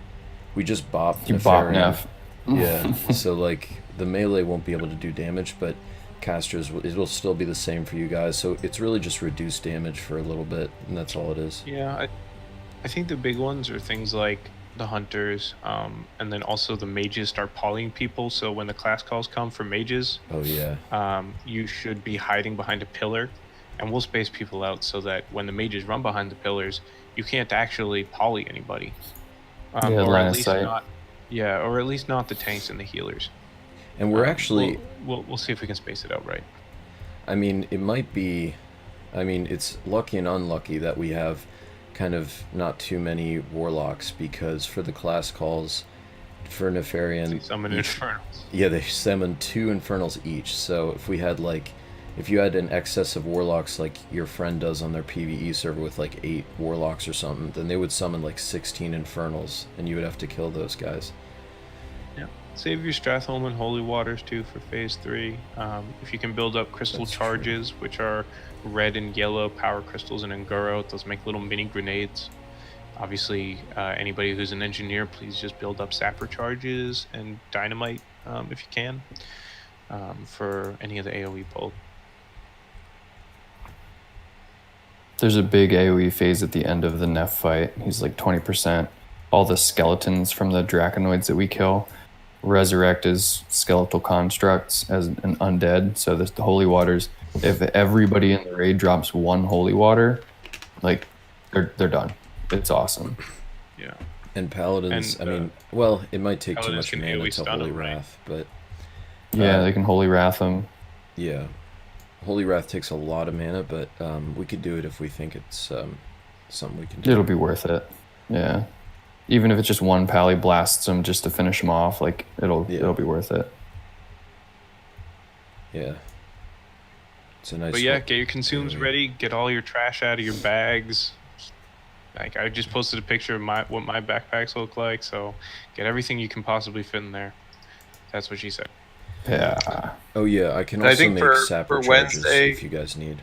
just bop You bop Nefarian. Nef. Yeah, so like the melee won't be able to do damage, but casters, it will still be the same for you guys, so it's really just reduced damage for a little bit, and that's all it is. Yeah, I think the big ones are things like the hunters, and then also the mages start polying people, so when the class calls come for mages, Oh yeah. you should be hiding behind a pillar, and we'll space people out so that when the mages run behind the pillars, you can't actually poly anybody. Yeah, or line at of least sight. not. Yeah, or at least not the tanks and the healers. And we're actually, we'll see if we can space it out right. I mean, it might be, I mean, it's lucky and unlucky that we have kind of not too many warlocks, because for the class calls for Nefarian, Summon infernals. yeah, they summon 2 infernals each. So if we had like, if you had an excess of warlocks like your friend does on their PvE server with like 8 warlocks or something, then they would summon like 16 infernals, and you would have to kill those guys. Yeah. Save your Stratholme and Holy Waters too for phase 3. If you can build up crystal That's charges, which are red and yellow power crystals in Anguro, those make little mini grenades. Obviously, anybody who's an engineer, please just build up sapper charges and dynamite if you can for any of the AoE pull. There's a big AoE phase at the end of the Nef fight. He's like 20%. All the skeletons from the Draconoids that we kill resurrect as skeletal constructs as an undead. So there's the holy waters. If everybody in the raid drops 1 holy water, like they're done. It's awesome. Yeah. And paladins, And, I mean, well, it might take too paladins much can mana AoE to stun Holy them, right? Wrath, but Yeah, they can holy wrath them. yeah, Holy Wrath takes a lot of mana, but we could do it if we think it's something we can do. It'll be worth it. Yeah. Even if it's just 1 pally blasts them just to finish them off, like it'll be worth it. Yeah. It's a nice. But yeah, get your consumes ready. Get all your trash out of your bags. Like I just posted a picture of what my backpacks look like. So get everything you can possibly fit in there. That's what she said. Yeah. Oh yeah, I can I also think make for sapper charges Wednesday- if you guys need.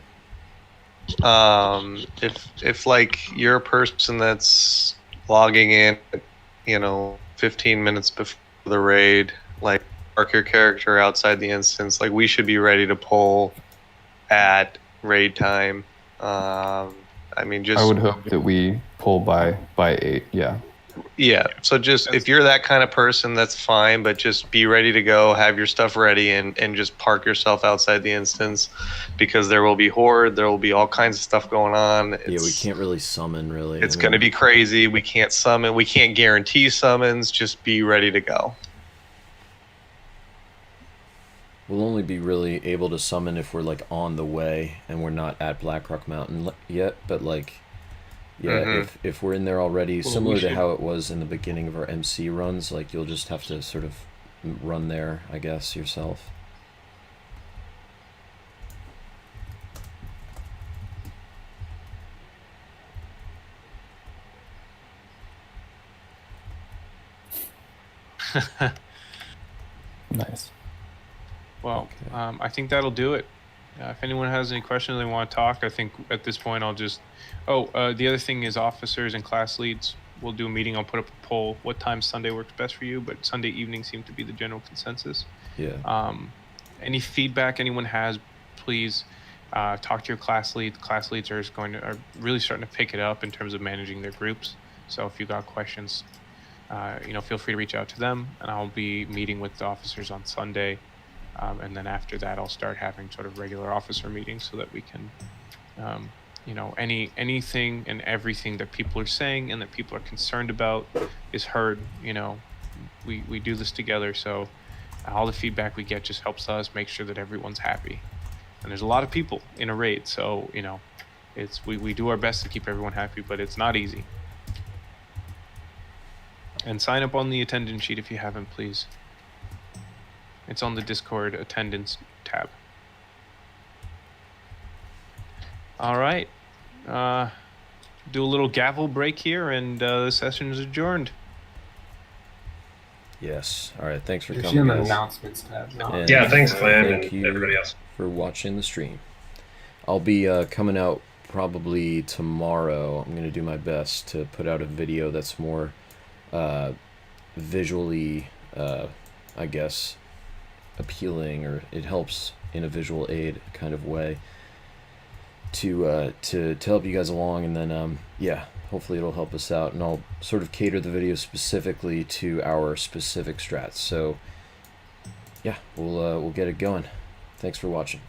If like you're a person that's logging in, 15 minutes before the raid, like park your character outside the instance, like we should be ready to pull at raid time. I mean, just I would hope that we pull by 8. Yeah. yeah. So just if you're that kind of person, that's fine. But just be ready to go, have your stuff ready, and just park yourself outside the instance, because there will be horde. There will be all kinds of stuff going on. Yeah, we can't really summon really. It's going to be crazy. We can't summon. We can't guarantee summons. Just be ready to go. We'll only be really able to summon if we're like on the way and we're not at Blackrock Mountain yet. But like, yeah, if we're in there already, Well, similar we to should- how it was in the beginning of our MC runs, like you'll just have to sort of run there, I guess, yourself. Nice. Well, I think that'll do it. If anyone has any questions they want to talk, I think at this point I'll just... Oh, the other thing is officers and class leads. We'll do a meeting. I'll put up a poll. What time Sunday works best for you? But Sunday evening seems to be the general consensus. Yeah. Any feedback anyone has, please Talk to your class lead. Class leads are really starting to pick it up in terms of managing their groups. So if you got questions, feel free to reach out to them, and I'll be meeting with the officers on Sunday. And then after that, I'll start having sort of regular officer meetings so that we can, anything and everything that people are saying and that people are concerned about is heard. We do this together, so all the feedback we get just helps us make sure that everyone's happy. And there's a lot of people in a raid, so we do our best to keep everyone happy, but it's not easy. And sign up on the attendance sheet if you haven't, please. It's on the Discord attendance tab. All right. Do a little gavel break here, and the session is adjourned. Yes. All right. Thanks for There's coming, an guys. announcements tab. And, Yeah, thanks, Glenn, Thank and you everybody else. for watching the stream. I'll be coming out probably tomorrow. I'm going to do my best to put out a video that's more visually, I guess, appealing, or it helps in a visual aid kind of way to help you guys along. And then yeah, hopefully it'll help us out, and I'll sort of cater the video specifically to our specific strats. So yeah, we'll get it going. Thanks for watching.